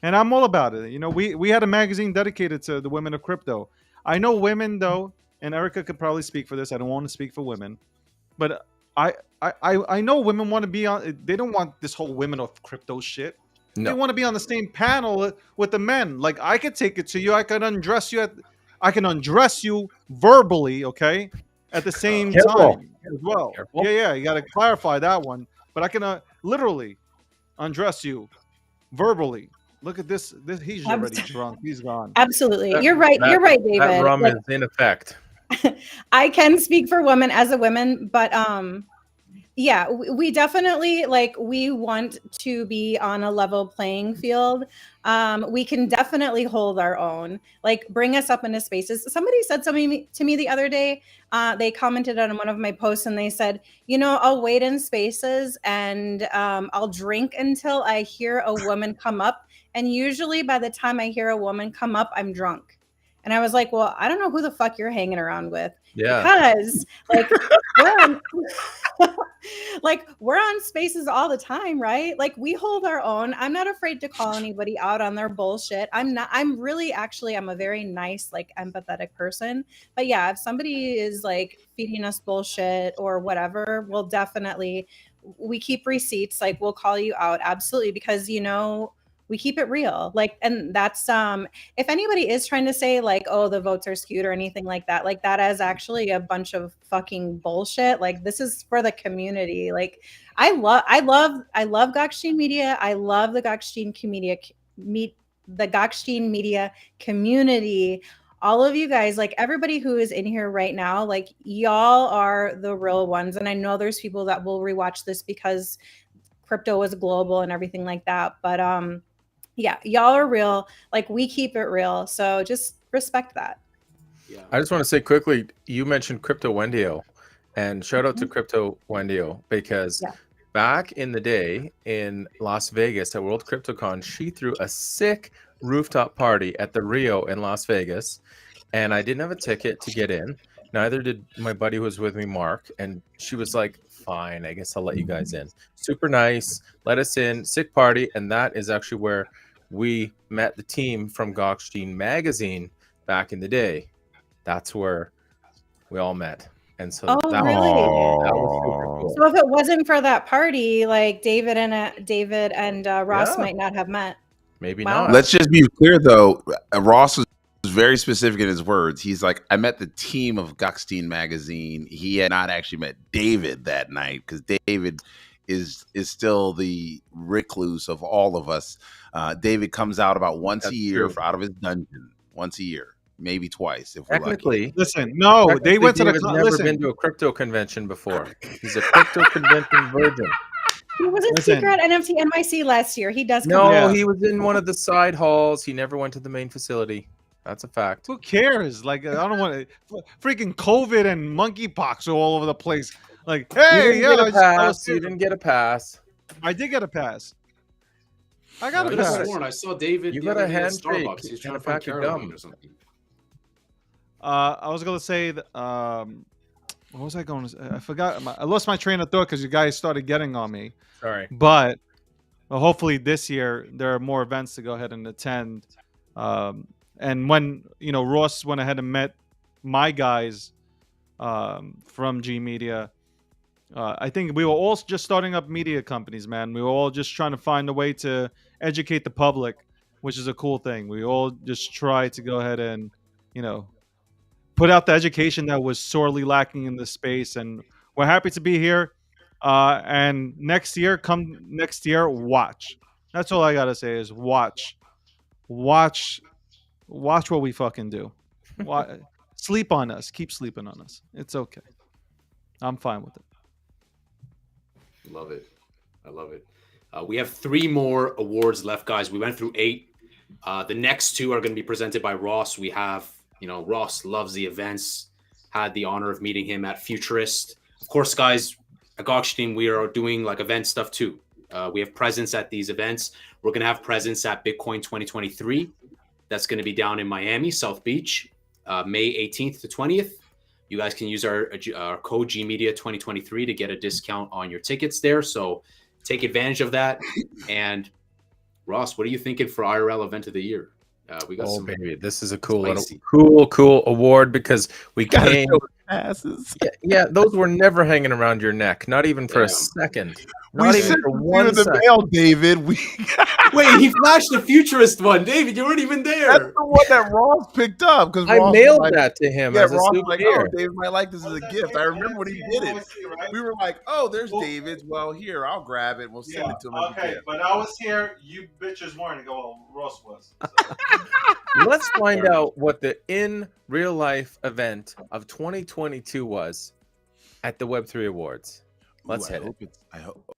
And I'm all about it. You know, we had a magazine dedicated to the women of crypto. I know women, though, and Erica could probably speak for this. I don't want to speak for women. But I know women want to be on. They don't want this whole women of crypto shit. No. They want to be on the same panel with the men. Like, I could take it to you. I can undress you verbally, okay, at the same time as well. Careful. Yeah. You got to clarify that one. But I can literally undress you verbally. Look at this. He's already drunk. He's gone. Absolutely. You're right. You're right, David. That rum Like, is in effect. I can speak for women as a woman, but yeah, we definitely, like, we want to be on a level playing field. We can definitely hold our own, like, bring us up into spaces. Somebody said something to me the other day. They commented on one of my posts and they said, you know, I'll wait in spaces and I'll drink until I hear a woman come up. And usually by the time I hear a woman come up, I'm drunk. And I was like, well, I don't know who the fuck you're hanging around with. Yeah. Because we're on spaces all the time, right? Like, we hold our own. I'm not afraid to call anybody out on their bullshit. I'm a very nice, like, empathetic person. But yeah, if somebody is like feeding us bullshit or whatever, we keep receipts. Like, we'll call you out. Absolutely. Because, you know, we keep it real. Like, and that's, if anybody is trying to say like, oh, the votes are skewed or anything like that is actually a bunch of fucking bullshit. Like, this is for the community. Like, I love Gokhshtein Media. I love the Gokhshtein Media community. All of you guys, like, everybody who is in here right now, like, y'all are the real ones. And I know there's people that will rewatch this because crypto is global and everything like that. But, yeah, y'all are real. Like, we keep it real. So just respect that. Yeah. I just want to say quickly, you mentioned Crypto Wendio, and shout out to Crypto Wendio, because back in the day in Las Vegas at World CryptoCon, she threw a sick rooftop party at the Rio in Las Vegas, and I didn't have a ticket to get in. Neither did my buddy who was with me, Mark, and she was like, fine, I guess I'll let you guys in. Super nice, let us in, sick party. And that is actually where we met the team from Gokhshtein magazine back in the day. That's where we all met. And so that was super cool. So if it wasn't for that party, like, David and Ross might not have met. Maybe not. Let's just be clear, though. Ross was very specific in his words. He's like, I met the team of Gokhshtein magazine. He had not actually met David that night, because David is still the recluse of all of us. David comes out about once a year out of his dungeon. Once a year, maybe twice if we're lucky. Listen, no, they went to the. David's never been to a crypto convention before. He's a crypto convention virgin. He was a speaker at NFT NYC last year. He does come No, out. he was in one of the side halls. He never went to the main facility. That's a fact. Who cares? Like, I don't want to. Freaking COVID and monkeypox are all over the place. Like, hey, you yeah, didn't get a pass. You didn't get a pass. I did get a pass. I got I a could have pass. sworn I saw David. You the got other a day at handshake Starbucks. He was trying and to a find pack of Caroline gum. or something. I was gonna say that. What was I going to say? I forgot. I lost my train of thought because you guys started getting on me. Sorry. But hopefully this year there are more events to go ahead and attend. And when Ross went ahead and met my guys from G Media, I think we were all just starting up media companies, man. We were all just trying to find a way to educate the public, which is a cool thing. We all just try to go ahead and put out the education that was sorely lacking in this space, and we're happy to be here. And next year, watch. That's all I gotta say is watch what we fucking do. Sleep on us. Keep sleeping on us. It's okay. I'm fine with it. Love it. I love it. We have 3 more awards left, guys. We went through 8. The next 2 are going to be presented by Ross. We have, Ross loves the events. Had the honor of meeting him at Futurist. Of course, guys, at Gokhshtein, we are doing like event stuff too. We have presence at these events. We're going to have presence at Bitcoin 2023. That's going to be down in Miami, South Beach, May 18th to 20th. You guys can use our code GMedia 2023 to get a discount on your tickets there. So take advantage of that. And Ross, what are you thinking for IRL event of the year? We got some. Baby, this is a cool award because we came. Passes. Yeah, those were never hanging around your neck, not even for a second. Not We even sent for you one the second. mail, David. Wait, he flashed the Futurist one. David, you weren't even there. That's the one that Ross picked up because I mailed that to him as a Ross was like, souvenir. "Oh, David might like this as a gift." I remember when he did it. We were like, "Oh, there's David's. Well, here, I'll grab it. We'll send it to him." As a gift. but I was here. You bitches weren't. Ross was. Let's find out what the in real life event of 2022 was at the Web3 Awards. Let's hit it. I hope.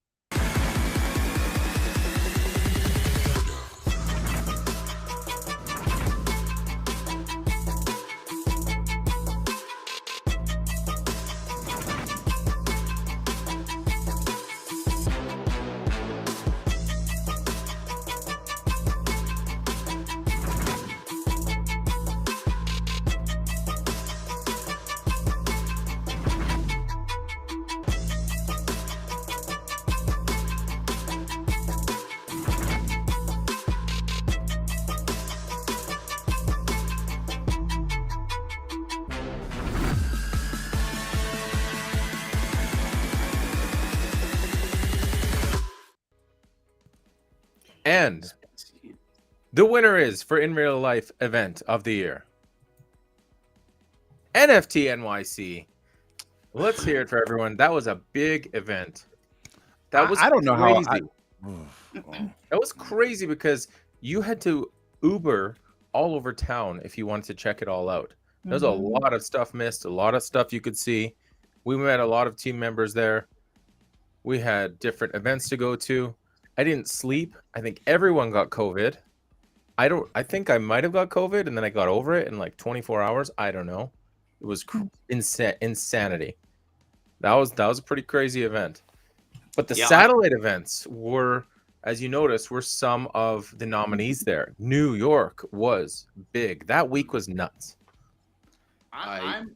And the winner is for in real life event of the year, NFT NYC. Let's hear it for everyone. That was a big event. That was I don't know crazy. how. That was crazy because you had to Uber all over town if you wanted to check it all out. There's a lot of stuff missed, a lot of stuff you could see. We met a lot of team members there. We had different events to go to. I didn't sleep. I think everyone got COVID. I think I might have got COVID and then I got over it in like 24 hours. I don't know. It was insanity. That was a pretty crazy event. But the satellite events were, as you noticed, were some of the nominees there. New York was big. That week was nuts. I'm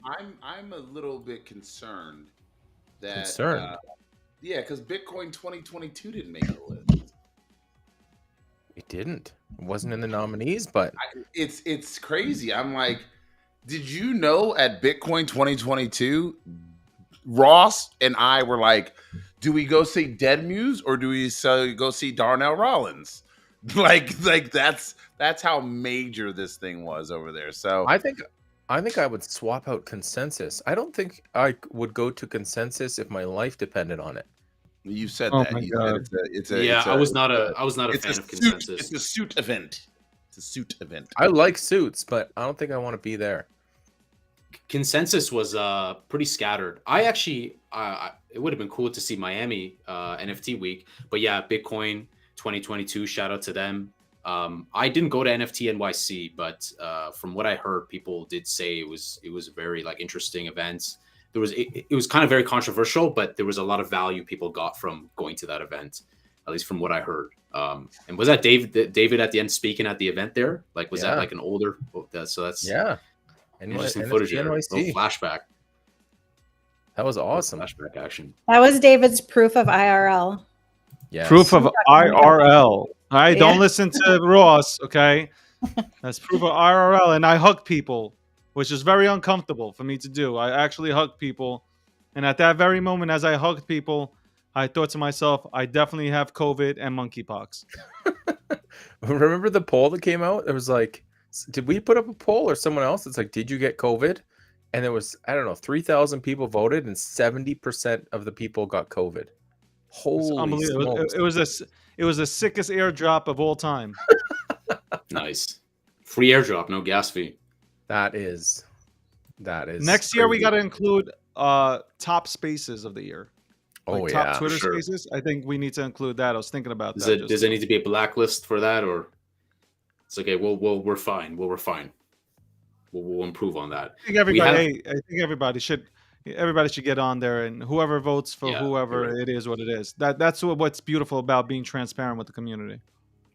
a little bit concerned that yeah, because Bitcoin 2022 didn't make the list. It didn't. It wasn't in the nominees, but it's crazy. I'm like, did you know at Bitcoin 2022, Ross and I were like, do we go see Dead Muse or do we go see Darnell Rollins? Like that's how major this thing was over there. So I think I would swap out Consensus. I don't think I would go to Consensus if my life depended on it. You said Oh that. my You God. said it's I was not a fan of Consensus. It's a suit event. It's a suit event. I like suits, but I don't think I want to be there. Consensus was pretty scattered. I actually, it would have been cool to see Miami NFT week, but yeah, Bitcoin 2022. Shout out to them. I didn't go to NFT NYC, but from what I heard, people did say it was a very like interesting event. There was it was kind of very controversial, but there was a lot of value people got from going to that event, at least from what I heard. And was that David at the end speaking at the event there? Like, was that like an older? So that's interesting footage there. Little flashback. That was awesome. Flashback action. That was David's proof of IRL. Yeah. Proof of IRL. All right, don't listen to Ross. Okay, that's proof of IRL. And I hug people, which is very uncomfortable for me to do. I actually hugged people, and at that very moment, as I hugged people, I thought to myself, I definitely have COVID and monkeypox. Remember the poll that came out? It was like, did we put up a poll or someone else? It's like, did you get COVID? And there was, I don't know, 3,000 people voted, and 70% of the people got COVID. Holy smokes. It was the sickest airdrop of all time. Nice. Free airdrop, no gas fee. That is Next year we got to include top spaces of the year. Like top Twitter spaces. I think we need to include that. I was thinking about that. Does it need to be a blacklist for that, or it's okay? We're fine. We're fine. We'll improve on that. I think everybody should get on there, and whoever votes for whoever it is, what it is. That's what's beautiful about being transparent with the community.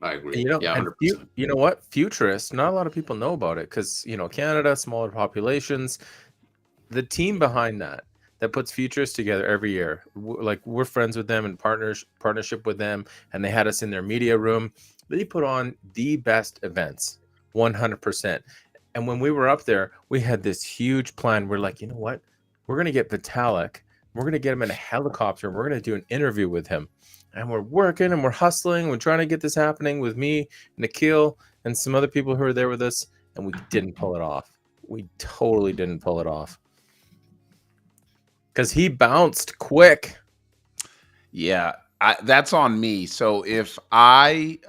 I agree. And, 100%. You know what? Futurists, not a lot of people know about it because, Canada, smaller populations. The team behind that puts Futurists together every year. We're friends with them and partnership with them, and they had us in their media room. They put on the best events, 100%. And when we were up there, we had this huge plan. We're like, you know what? We're going to get Vitalik. We're going to get him in a helicopter. And we're going to do an interview with him. And we're working and we're hustling. We're trying to get this happening with me, Nikhil, and some other people who were there with us. And we didn't pull it off. We totally didn't pull it off. Because he bounced quick. Yeah, that's on me. So if I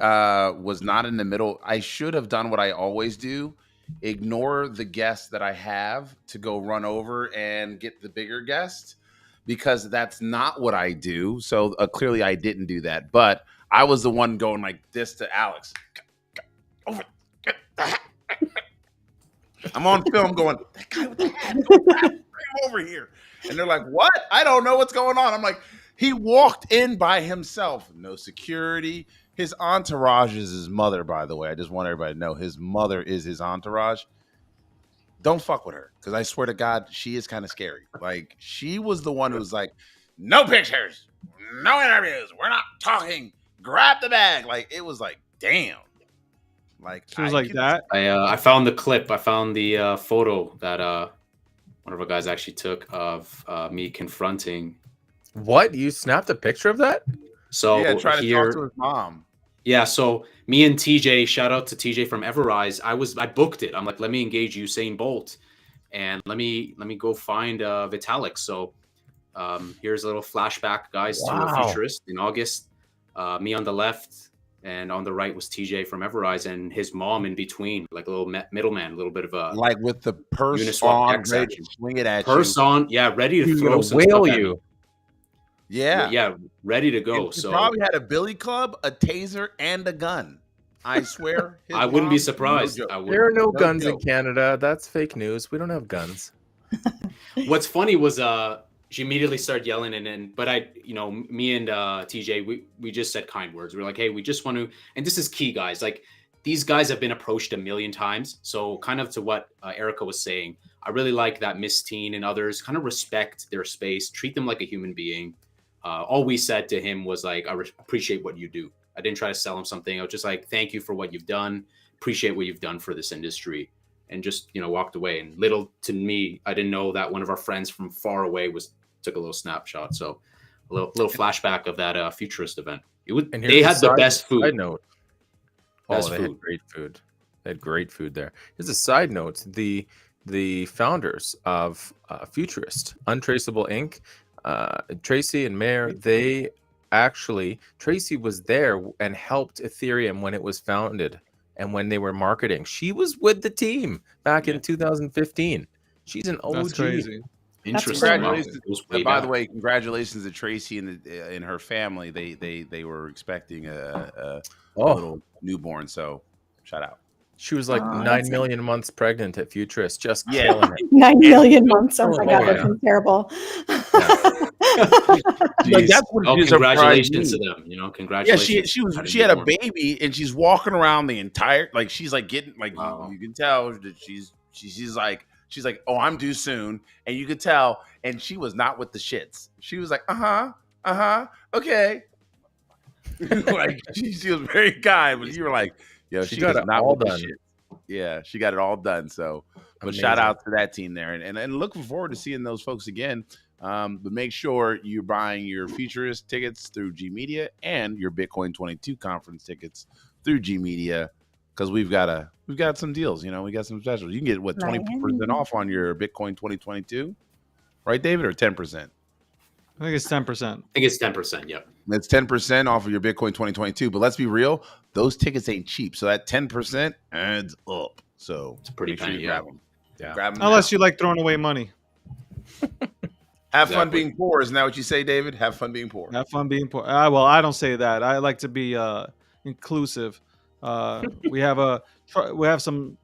was not in the middle, I should have done what I always do. Ignore the guest that I have to go run over and get the bigger guest, because that's not what I do. So clearly I didn't do that, but I was the one going like this to Alex. Over, get the hat. I'm on film going, that guy with the hat, bring him over here. And they're like, what? I don't know what's going on. I'm like, he walked in by himself, no security. His entourage is his mother, by the way. I just want everybody to know his mother is his entourage. Don't fuck with her, because I swear to God, she is kind of scary. Like, she was the one who was like, no pictures, no interviews, we're not talking, grab the bag. Like, it was like, damn. Like, she was like that. I found the clip. I found the photo that one of our guys actually took of me confronting. What? You snapped a picture of that? So yeah, try to talk to his mom. Yeah, so me and TJ, shout out to TJ from Everrise. I booked it. I'm like, let me engage Usain Bolt, and let me go find Vitalik. So here's a little flashback, guys, to a futurist in August. Me on the left, and on the right was TJ from Everrise, and his mom in between, like a little middleman, a little bit of a like with the purse on, ready to swing it at purse you. on, yeah, ready to throw some whale stuff you. Yeah, ready to go. He so probably had a billy club, a taser, and a gun. I swear. I wouldn't be surprised. There are no guns in Canada. That's fake news. We don't have guns. What's funny was she immediately started yelling, but me and TJ, we just said kind words. We're like, hey, we just want to, and this is key, guys. Like, these guys have been approached a million times. So kind of to what Erica was saying, I really like that Miss Teen and others kind of respect their space, treat them like a human being. All we said to him was like, I appreciate what you do. I didn't try to sell him something. I was just like, thank you for what you've done. Appreciate what you've done for this industry. And just, walked away. And little to me, I didn't know that one of our friends from far away took a little snapshot. So a little flashback of that futurist event. They had the best food. Side note. They had great food. They had great food there. Here's a side note. The founders of Futurist, Untraceable Inc., Tracy and Mayor, Tracy was there and helped Ethereum when it was founded and when they were marketing. She was with the team back in 2015. She's an OG. That's crazy. Interesting. Congratulations. Wow. Way By back. the way, congratulations to Tracy and her family. They were expecting a little newborn. So shout out. She was like 9 million months pregnant at Futurist, just Yeah. killing it. 9 million months. Oh my God, yeah. that's terrible. Like, that's what Oh, just congratulations surprised to me. them. You know, Yeah, congratulations. she had a baby and she's walking around the entire, like, she's like getting, like, you can tell that she's like, oh, I'm due soon, and you could tell, and she was not with the shits. She was like, okay. Like she was very kind, but you were like, yo, She she got was it not all with the done. shit. Yeah, she got it all done. So, but Amazing. shout out to that team there, and looking forward to seeing those folks again. But make sure you're buying your Futurist tickets through G Media and your Bitcoin 22 conference tickets through G Media, because we've got some deals. You know, we got some specials. You can get 20% off on your Bitcoin 2022, right, David, or 10%? I think it's 10%. I think it's 10%. Yep. It's 10% off of your Bitcoin 2022. But let's be real, those tickets ain't cheap. So that 10% adds up. So it's pretty penny. grab them. Yeah. Grab them Unless you like throwing away money. Have fun being poor. Isn't that what you say, David? Have fun being poor. Have fun being poor. Well, I don't say that. I like to be inclusive. We have some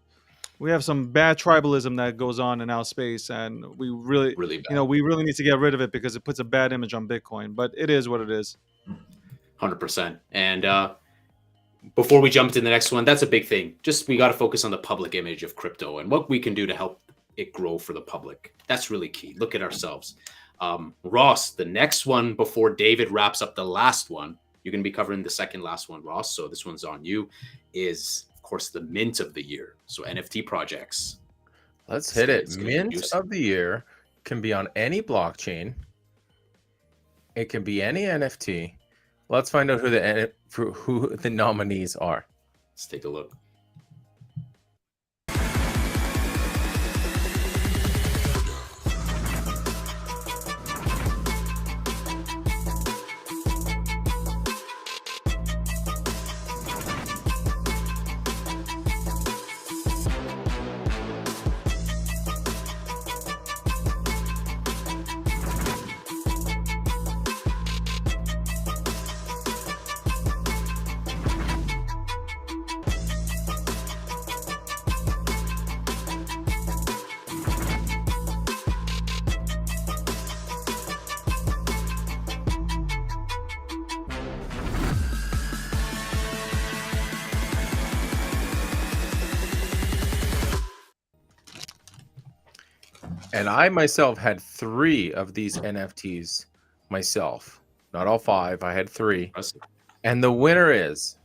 bad tribalism that goes on in our space, and we really need to get rid of it because it puts a bad image on Bitcoin. But it is what it is. 100%. And before we jump to the next one, that's a big thing. We got to focus on the public image of crypto and what we can do to help it grow for the public. That's really key. Look at ourselves. Ross, the next one before David wraps up the last one, you're going to be covering the second last one, Ross. So this one's on you, is of course the mint of the year. So NFT projects. Let's hit it. Mint of the year can be on any blockchain. It can be any NFT. Let's find out who the nominees are. Let's take a look. And I myself had 3 of these NFTs myself. Not all 5. I had 3. And the winner is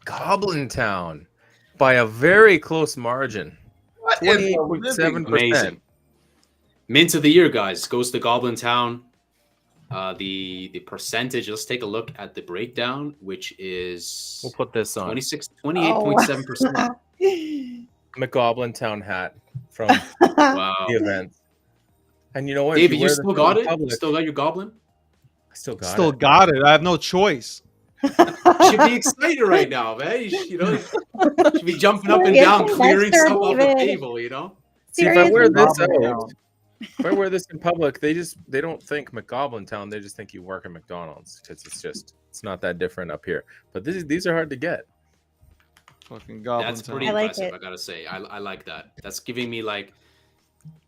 Goblin Town by a very close margin. 28.7%. Mint of the year, guys, goes to Goblin Town. The percentage, let's take a look at the breakdown, which is we'll put this on 28.7%. McGoblin Town hat from the event. And you know what? David, you still got it? Still got your goblin? I still got it. I have no choice. You should be excited right now, man. You should be jumping up and down, clearing stuff off the table, you know? See, if I wear this out, if I wear this in public, they don't think McGoblin Town. They just think you work at McDonald's. It's not that different up here. But these are hard to get. Fucking Goblin That's pretty Town. impressive, I gotta say. I like that. That's giving me like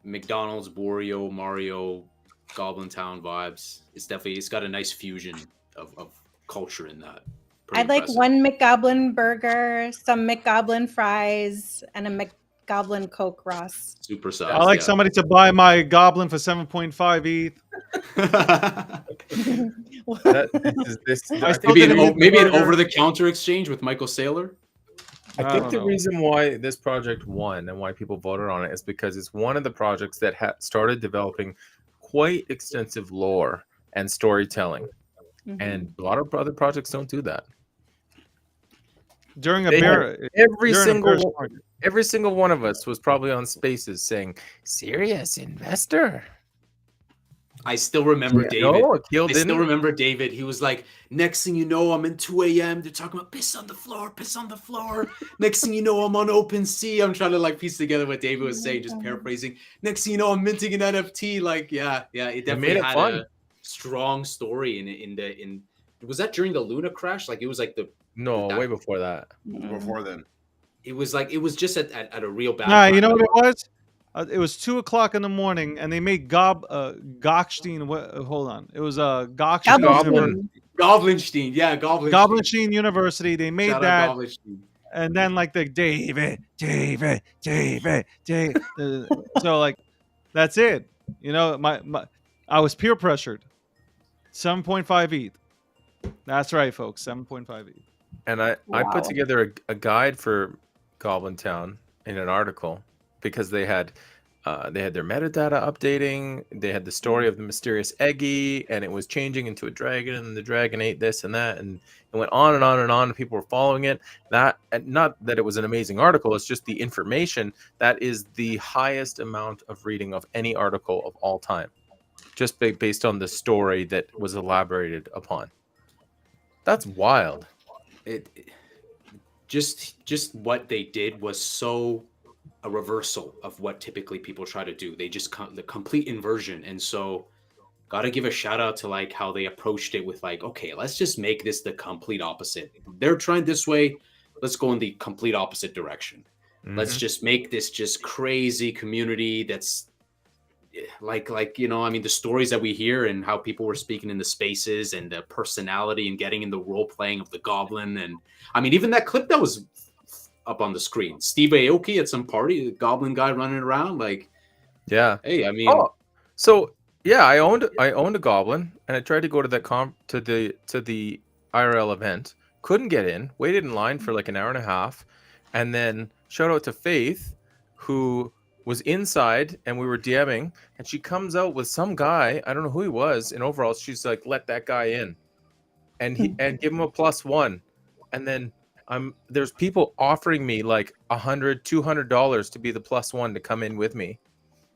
McDonald's, Wario, Mario, Goblin Town vibes. It's got a nice fusion of culture in that. Pretty I'd like impressive. one McGoblin burger, some McGoblin fries, and a McGoblin Coke, Ross. Super size. I like somebody to buy my Goblin for 7.5 ETH. Maybe an over-the-counter exchange with Michael Saylor. I think the reason why this project won and why people voted on it is because it's one of the projects that started developing quite extensive lore and storytelling. Mm-hmm. And a lot of other projects don't do that. During every single one of us was probably on Spaces saying, "Serious investor." I still remember David. No, Akil I still didn't. remember David. He was like, next thing you know, I'm in 2 a.m. They're talking about piss on the floor, piss on the floor. Next thing you know, I'm on OpenSea. I'm trying to like piece together what David was saying, just paraphrasing. Next thing you know, I'm minting an NFT. Like, yeah, it definitely made it had fun. a strong story in was that during the Luna crash? Like it was like way before that. Before then. It was just at a real bad Nah, time. you know what it was? It was 2:00 in the morning, and they made Gokhshtein. Hold on, it was Gokhshtein. Goblinstein, yeah, Goblinstein. Goblinstein University. They made Shout that, out Goblinstein. and then like the David. So like, that's it. You know, my I was peer pressured. 7.5 ETH. That's right, folks. 7.5 ETH. And I put together a guide for Goblin Town in an article because they had their metadata updating. They had the story of the mysterious Eggy, and it was changing into a dragon, and the dragon ate this and that, and it went on and on and on. And people were following it. Not that it was an amazing article. It's just the information that is the highest amount of reading of any article of all time, just based on the story that was elaborated upon. That's wild. Just what they did was so a reversal of what typically people try to do. They just the complete inversion. And so gotta give a shout out to like how they approached it with like, okay, let's just make this the complete opposite. They're trying this way, let's go in the complete opposite direction. Let's just make this just crazy community that's like you know, I mean, the stories that we hear and how people were speaking in the spaces and the personality and getting in the role playing of the goblin. And I mean, even that clip that was up on the screen, Steve Aoki at some party, the goblin guy running around, like, yeah. Hey, I mean, so yeah, I owned a goblin, and I tried to go to that to the IRL event, couldn't get in, waited in line for like an hour and a half, and then shout out to Faith, who was inside, and we were DMing, and she comes out with some guy, I don't know who he was, in overalls. She's like, let that guy in, and and give him a +1, and then there's people offering me like $100, $200 to be the +1 to come in with me.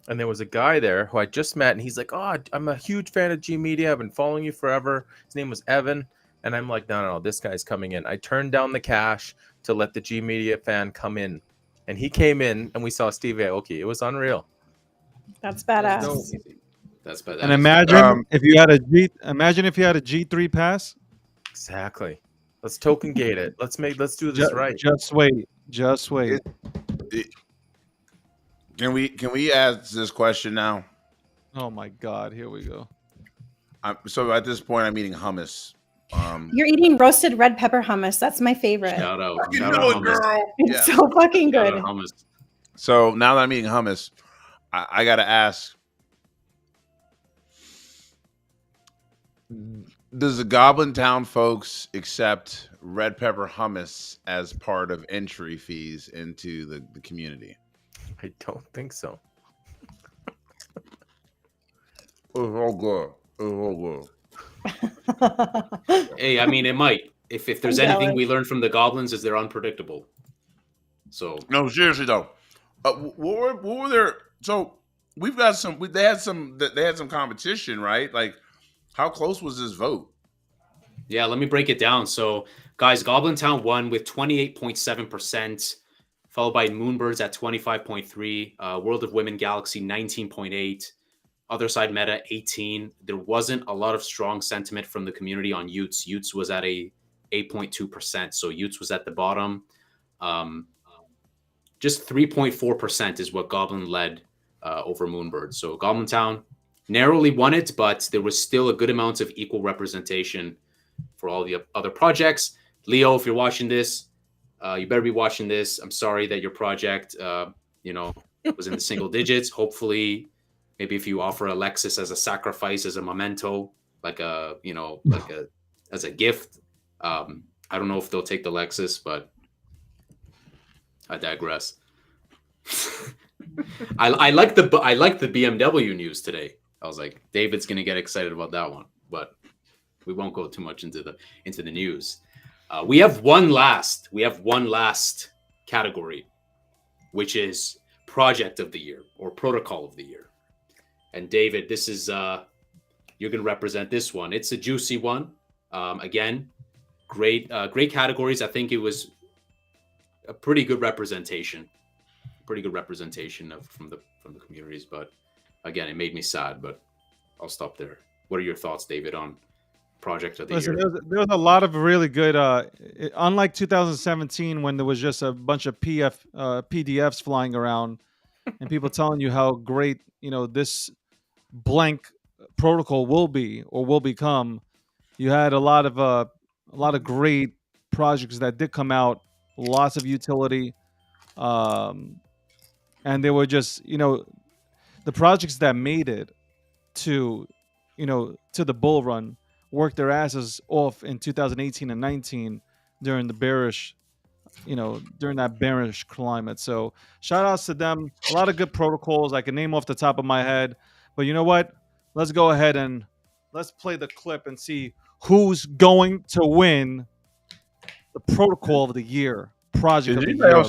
And there was a guy there who I just met, and he's like, oh, I'm a huge fan of G Media. I've been following you forever. His name was Evan. And I'm like, no, this guy's coming in. I turned down the cash to let the G Media fan come in. And he came in, and we saw Steve Aoki. It was unreal. That's badass. That's badass. And imagine if you had a G3 pass. Exactly. Let's token gate it. Let's do this right. Just wait. Can we ask this question now? Oh my God! Here we go. So at this point, I'm eating hummus. You're eating roasted red pepper hummus. That's my favorite. Shout out, you know it, girl. It's so fucking good. So now that I'm eating hummus, I gotta ask: does the Goblin Town folks accept red pepper hummus as part of entry fees into the community? I don't think so. It's all good. Hey, I mean, it might. If there's anything we learned from the goblins, is they're unpredictable. So no, seriously though, what were their? So we've got some. They had some competition, right? Like, how close was this vote? Yeah, let me break it down. So, guys, Goblin Town won with 28.7%, followed by Moonbirds at 25.3%, World of Women Galaxy 19.8%, Other Side Meta 18%. There wasn't a lot of strong sentiment from the community on Utes. Utes was at a 8.2%, so Utes was at the bottom. Just 3.4% is what Goblin led over Moonbird. So Goblin Town narrowly won it, but there was still a good amount of equal representation for all the other projects. Leo, if you're watching this, you better be watching this. I'm sorry that your project, was in the single digits. Hopefully, maybe if you offer a Lexus as a sacrifice, as a memento, as a gift. I don't know if they'll take the Lexus, but I digress. I like the BMW news today. I was like, David's gonna get excited about that one, but we won't go too much into the news. We have one last category, which is Project of the Year or Protocol of the Year. And David, this is you're going to represent this one. It's a juicy one. Again, great categories. I think it was a pretty good representation. From the communities. But again, it made me sad. But I'll stop there. What are your thoughts, David, on project of the year? There was a lot of really good. Unlike 2017, when there was just a bunch of PDFs flying around, and people telling you how great this blank protocol will be or will become. You had a lot of great projects that did come out, lots of utility, and they were just the projects that made it to the bull run worked their asses off in 2018 and 19 during the bearish during that bearish climate. So shout outs to them. A lot of good protocols I can name off the top of my head, but you know what, let's go ahead and let's play the clip and see who's going to win the protocol of the year, project of the year.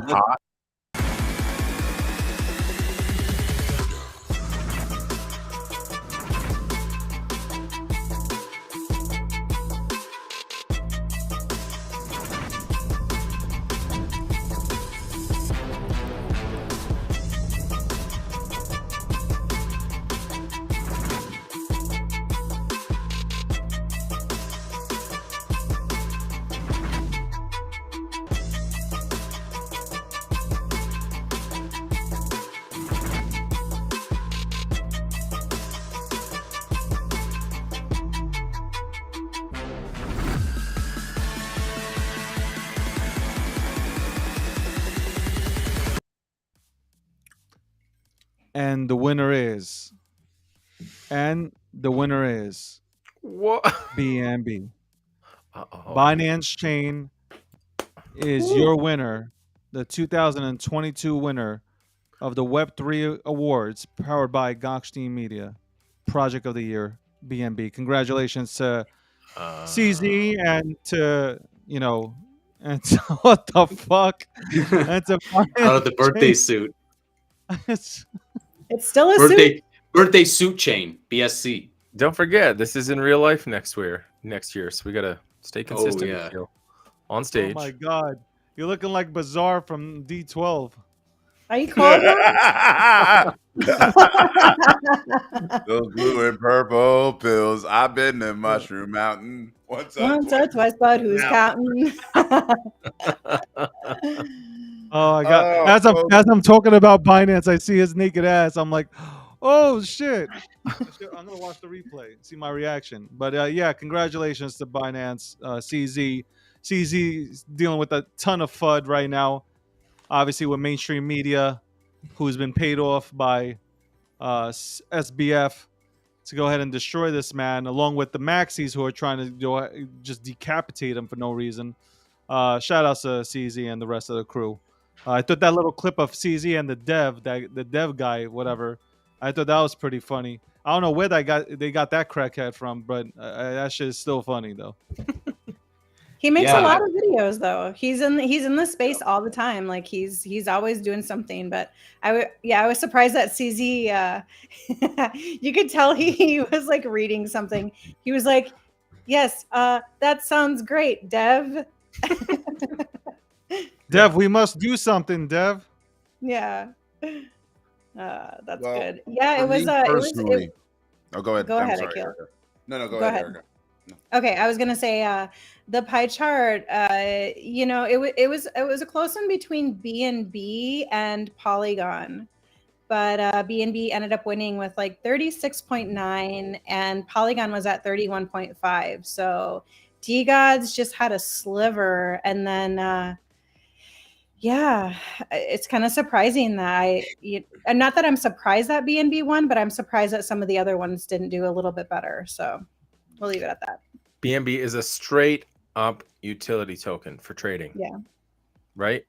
And the winner is what? BNB. Binance Chain is your winner, the 2022 winner of the Web3 Awards powered by Gokhshtein Media. Project of the Year, BNB. Congratulations to CZ and to and to, what the fuck? And to Out of the birthday suit. It's still a suit. Birthday suit chain, BSC. Don't forget, this is in real life next year. So we gotta stay consistent. Yeah. On stage. Oh my god, you're looking like Bazaar from D12. Are you cold? Those blue and purple pills. I've been to Mushroom Mountain once or twice, but who's counting? Oh my god! As I'm talking about Binance, I see his naked ass. I'm like, oh shit! I'm gonna watch the replay, see my reaction. But yeah, congratulations to Binance, CZ. CZ is dealing with a ton of FUD right now, obviously with mainstream media, who's been paid off by SBF to go ahead and destroy this man, along with the Maxis who are trying to just decapitate him for no reason. Shout outs to CZ and the rest of the crew. I thought that little clip of CZ and the dev guy, whatever, I thought that was pretty funny. I don't know where they got that crackhead from, but that shit is still funny though. He makes a lot of videos though. He's in the space all the time. Like he's always doing something. But I was surprised that CZ. You could tell he was like reading something. He was like, "Yes, that sounds great, Dev." Dev, we must do something, Dev. Yeah, that's good. Yeah, it was. Oh, go ahead. Go ahead, sorry, Akil. No, go ahead. Erica. No. Okay, I was gonna say the pie chart. It was a close one between BNB and Polygon, but BNB ended up winning with like 36.9, and Polygon was at 31.5. So DGods just had a sliver, and then. Yeah, it's kind of surprising that and not that I'm surprised that BNB won, but I'm surprised that some of the other ones didn't do a little bit better. So we'll leave it at that. BNB is a straight up utility token for trading. Yeah. Right?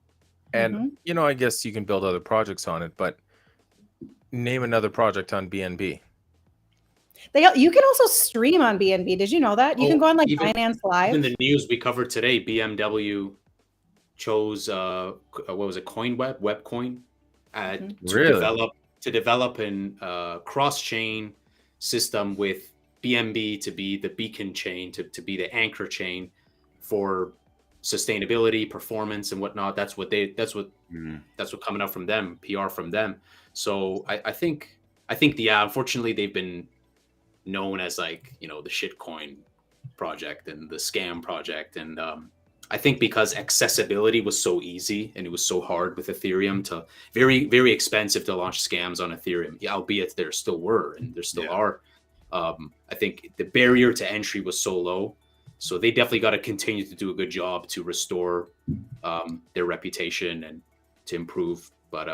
And, I guess you can build other projects on it, but name another project on BNB. You can also stream on BNB. Did you know that? You can go on like Binance Live. In the news we covered today, BMW chose what was it, WebCoin to develop an cross-chain system with BNB to be the beacon chain, to be the anchor chain for sustainability, performance, and whatnot. That's what coming out from them, PR from them. So I think unfortunately they've been known as like, the shitcoin project and the scam project, and I think because accessibility was so easy and it was so hard with Ethereum, to very, very expensive to launch scams on Ethereum, albeit there still were and there still are. I think the barrier to entry was so low. So they definitely got to continue to do a good job to restore their reputation and to improve. But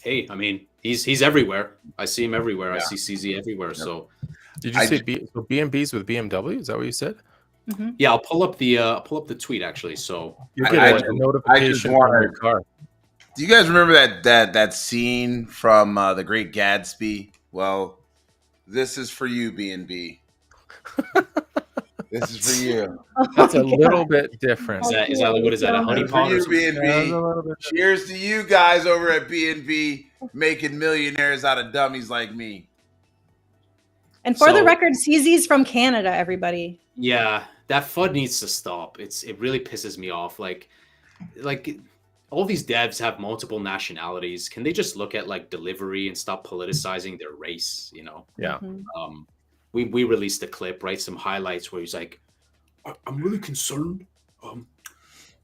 hey, I mean, he's everywhere. I see him everywhere. I see CZ everywhere. Yep. So did you say BNBs with BMW? Is that what you said? Mm-hmm. Yeah, I'll pull up the tweet actually. So you get a notification on your car. Do you guys remember that scene from The Great Gatsby? Well, this is for you, BNB. This is for you. That's a little bit different. Is that what is that? A honeypot? For you, BNB. Cheers to you guys over at BNB making millionaires out of dummies like me. And for the record, CZ's from Canada, everybody. Yeah, that FUD needs to stop. It really pisses me off. Like all these devs have multiple nationalities. Can they just look at like delivery and stop politicizing their race? Yeah. Mm-hmm. We released a clip, right? Some highlights where he's like, "I'm really concerned,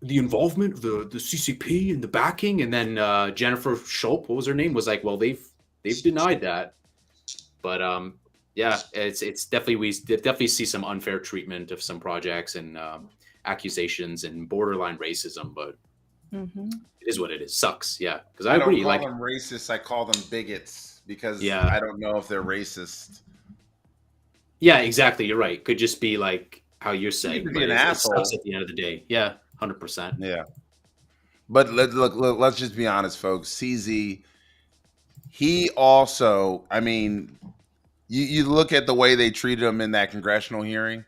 the involvement of the CCP and the backing." And then Jennifer Schulp, what was her name, was like, "Well, they've denied that." But yeah, it's definitely we definitely see some unfair treatment of some projects and accusations and borderline racism. But it is what it is. Sucks, yeah. Because I agree. Don't call them racists. I call them bigots because I don't know if they're racist. Yeah, exactly. You're right. Could just be like how you're saying. Be an asshole at the end of the day. Yeah, 100%. Yeah. But let's just be honest, folks. CZ, he also, I mean, you look at the way they treated him in that congressional hearing.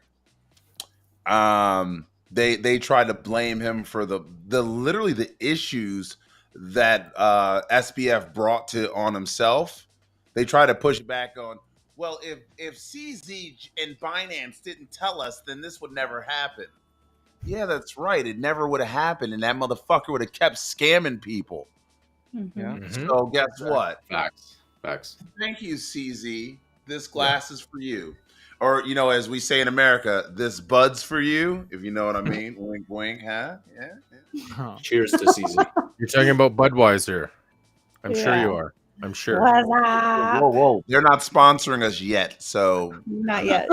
They tried to blame him for the literally the issues that SBF brought on himself. They try to push back on, well, if CZ and Binance didn't tell us, then this would never happen. Yeah, that's right. It never would have happened, and that motherfucker would have kept scamming people. Yeah. So guess what? Facts. Thank you, CZ. This glass is for you. Or, as we say in America, this bud's for you, if you know what I mean. Wink, wink, huh? Yeah. Cheers to CZ. You're talking about Budweiser. I'm sure you are. I'm sure. Whoa. They're not sponsoring us yet, so. Not yet.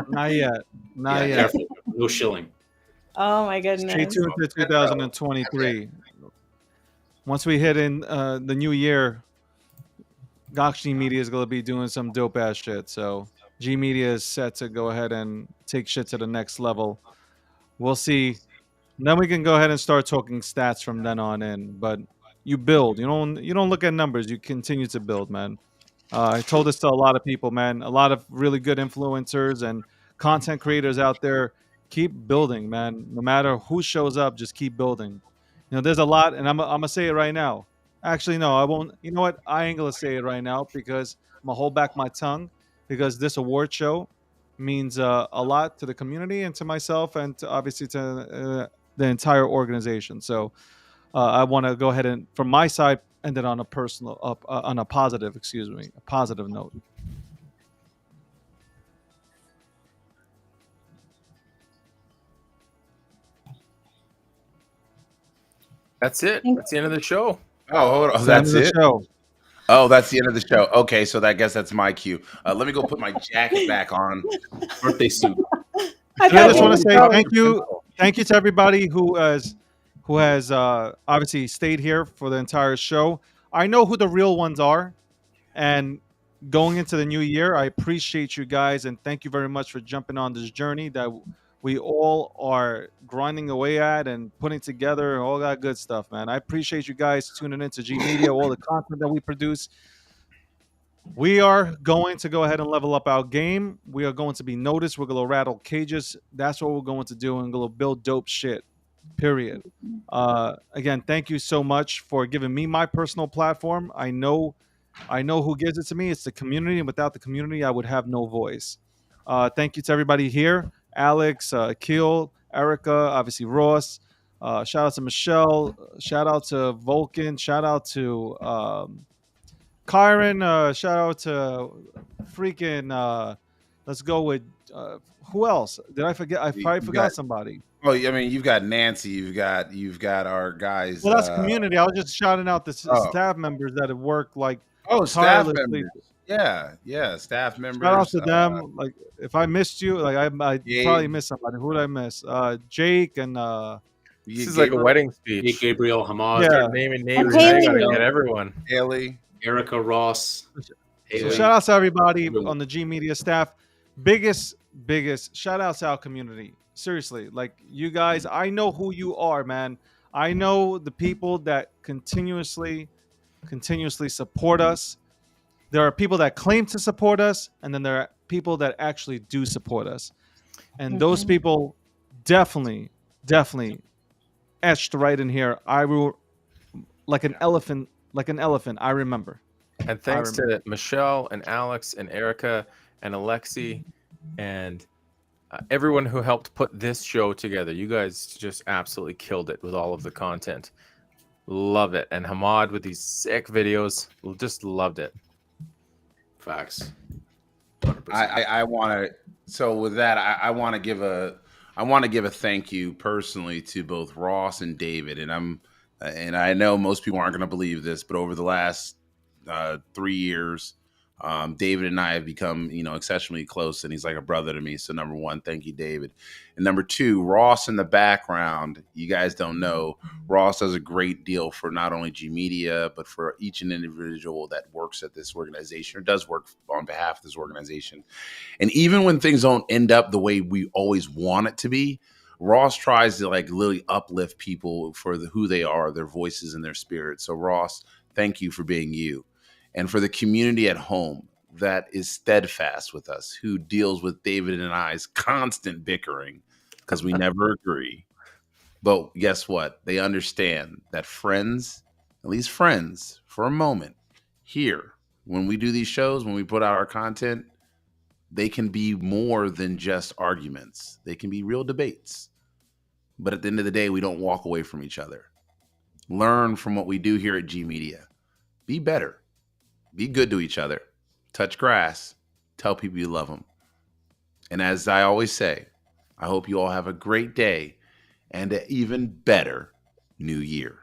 Not yet. Careful. No shilling. Oh, my goodness. Stay tuned to 2023. Once we hit in the new year, Gokhshtein Media is going to be doing some dope-ass shit, so G Media is set to go ahead and take shit to the next level. We'll see. And then we can go ahead and start talking stats from then on in. But you build. You don't look at numbers. You continue to build, man. I told this to a lot of people, man. A lot of really good influencers and content creators out there. Keep building, man. No matter who shows up, just keep building. There's a lot, and I'm gonna say it right now. Actually, no, I won't. You know what? I ain't gonna say it right now because I'm gonna hold back my tongue, because this award show means a lot to the community and to myself and obviously to the entire organization. So I want to go ahead and, from my side, end it on a positive note. That's it. That's the end of the show. Oh, hold on. That's it. Oh, that's the end of the show. Okay, so I guess that's my cue. Let me go put my jacket back on. Birthday suit. I just want to say thank you to everybody who has obviously stayed here for the entire show. I know who the real ones are, and going into the new year, I appreciate you guys, and thank you very much for jumping on this journey that we all are grinding away at and putting together, all that good stuff, man. I appreciate you guys tuning into G Media, all the content that we produce. We are going to go ahead and level up our game. We are going to be noticed. We're going to rattle cages. That's what we're going to do, and we're going to build dope shit, period. Again, thank you so much for giving me my personal platform. I know I know who gives it to me. It's the community, and without the community, I would have no voice. Thank you to everybody here. Alex, Keel, Erica, obviously Ross. Shout out to Michelle. Shout out to Vulcan. Shout out to Kyron. Shout out to freaking. Let's go with who else? Did I forget? I probably forgot somebody. Oh, I mean, you've got Nancy. You've got our guys. Well, that's community. I was just shouting out the staff members that have worked like staff tirelessly. members. Yeah, staff members. Shout out to them. Like, if I missed you, like I probably missed somebody. Who did I miss? Jake and this is like a wedding speech. Gabriel Hamad. Yeah. Start naming names. I gotta get everyone. Haley, Erica Ross. So shout out to everybody on the G Media staff. Biggest shout out to our community. Seriously, like you guys, I know who you are, man. I know the people that continuously support us. There are people that claim to support us, and then there are people that actually do support us. And those people definitely etched right in here. I will, like an elephant. I remember. And thanks to Michelle and Alex and Erica and Alexi and everyone who helped put this show together. You guys just absolutely killed it with all of the content. Love it. And Hamad with these sick videos. Just loved it. Facts. 100%. I want to. So with that, I want to give a thank you personally to both Ross and David. And I know most people aren't going to believe this, but over the last 3 years, David and I have become, exceptionally close, and he's like a brother to me. So number one, thank you, David. And number two, Ross in the background, you guys don't know, Ross does a great deal for not only G Media, but for each and individual that works at this organization or does work on behalf of this organization. And even when things don't end up the way we always want it to be, Ross tries to like literally uplift people for who they are, their voices and their spirits. So Ross, thank you for being you. And for the community at home that is steadfast with us, who deals with David and I's constant bickering because we never agree. But guess what? They understand that friends, at least friends, for a moment, here, when we do these shows, when we put out our content, they can be more than just arguments. They can be real debates. But at the end of the day, we don't walk away from each other. Learn from what we do here at G Media. Be better. Be good to each other. Touch grass. Tell people you love them. And as I always say, I hope you all have a great day and an even better new year.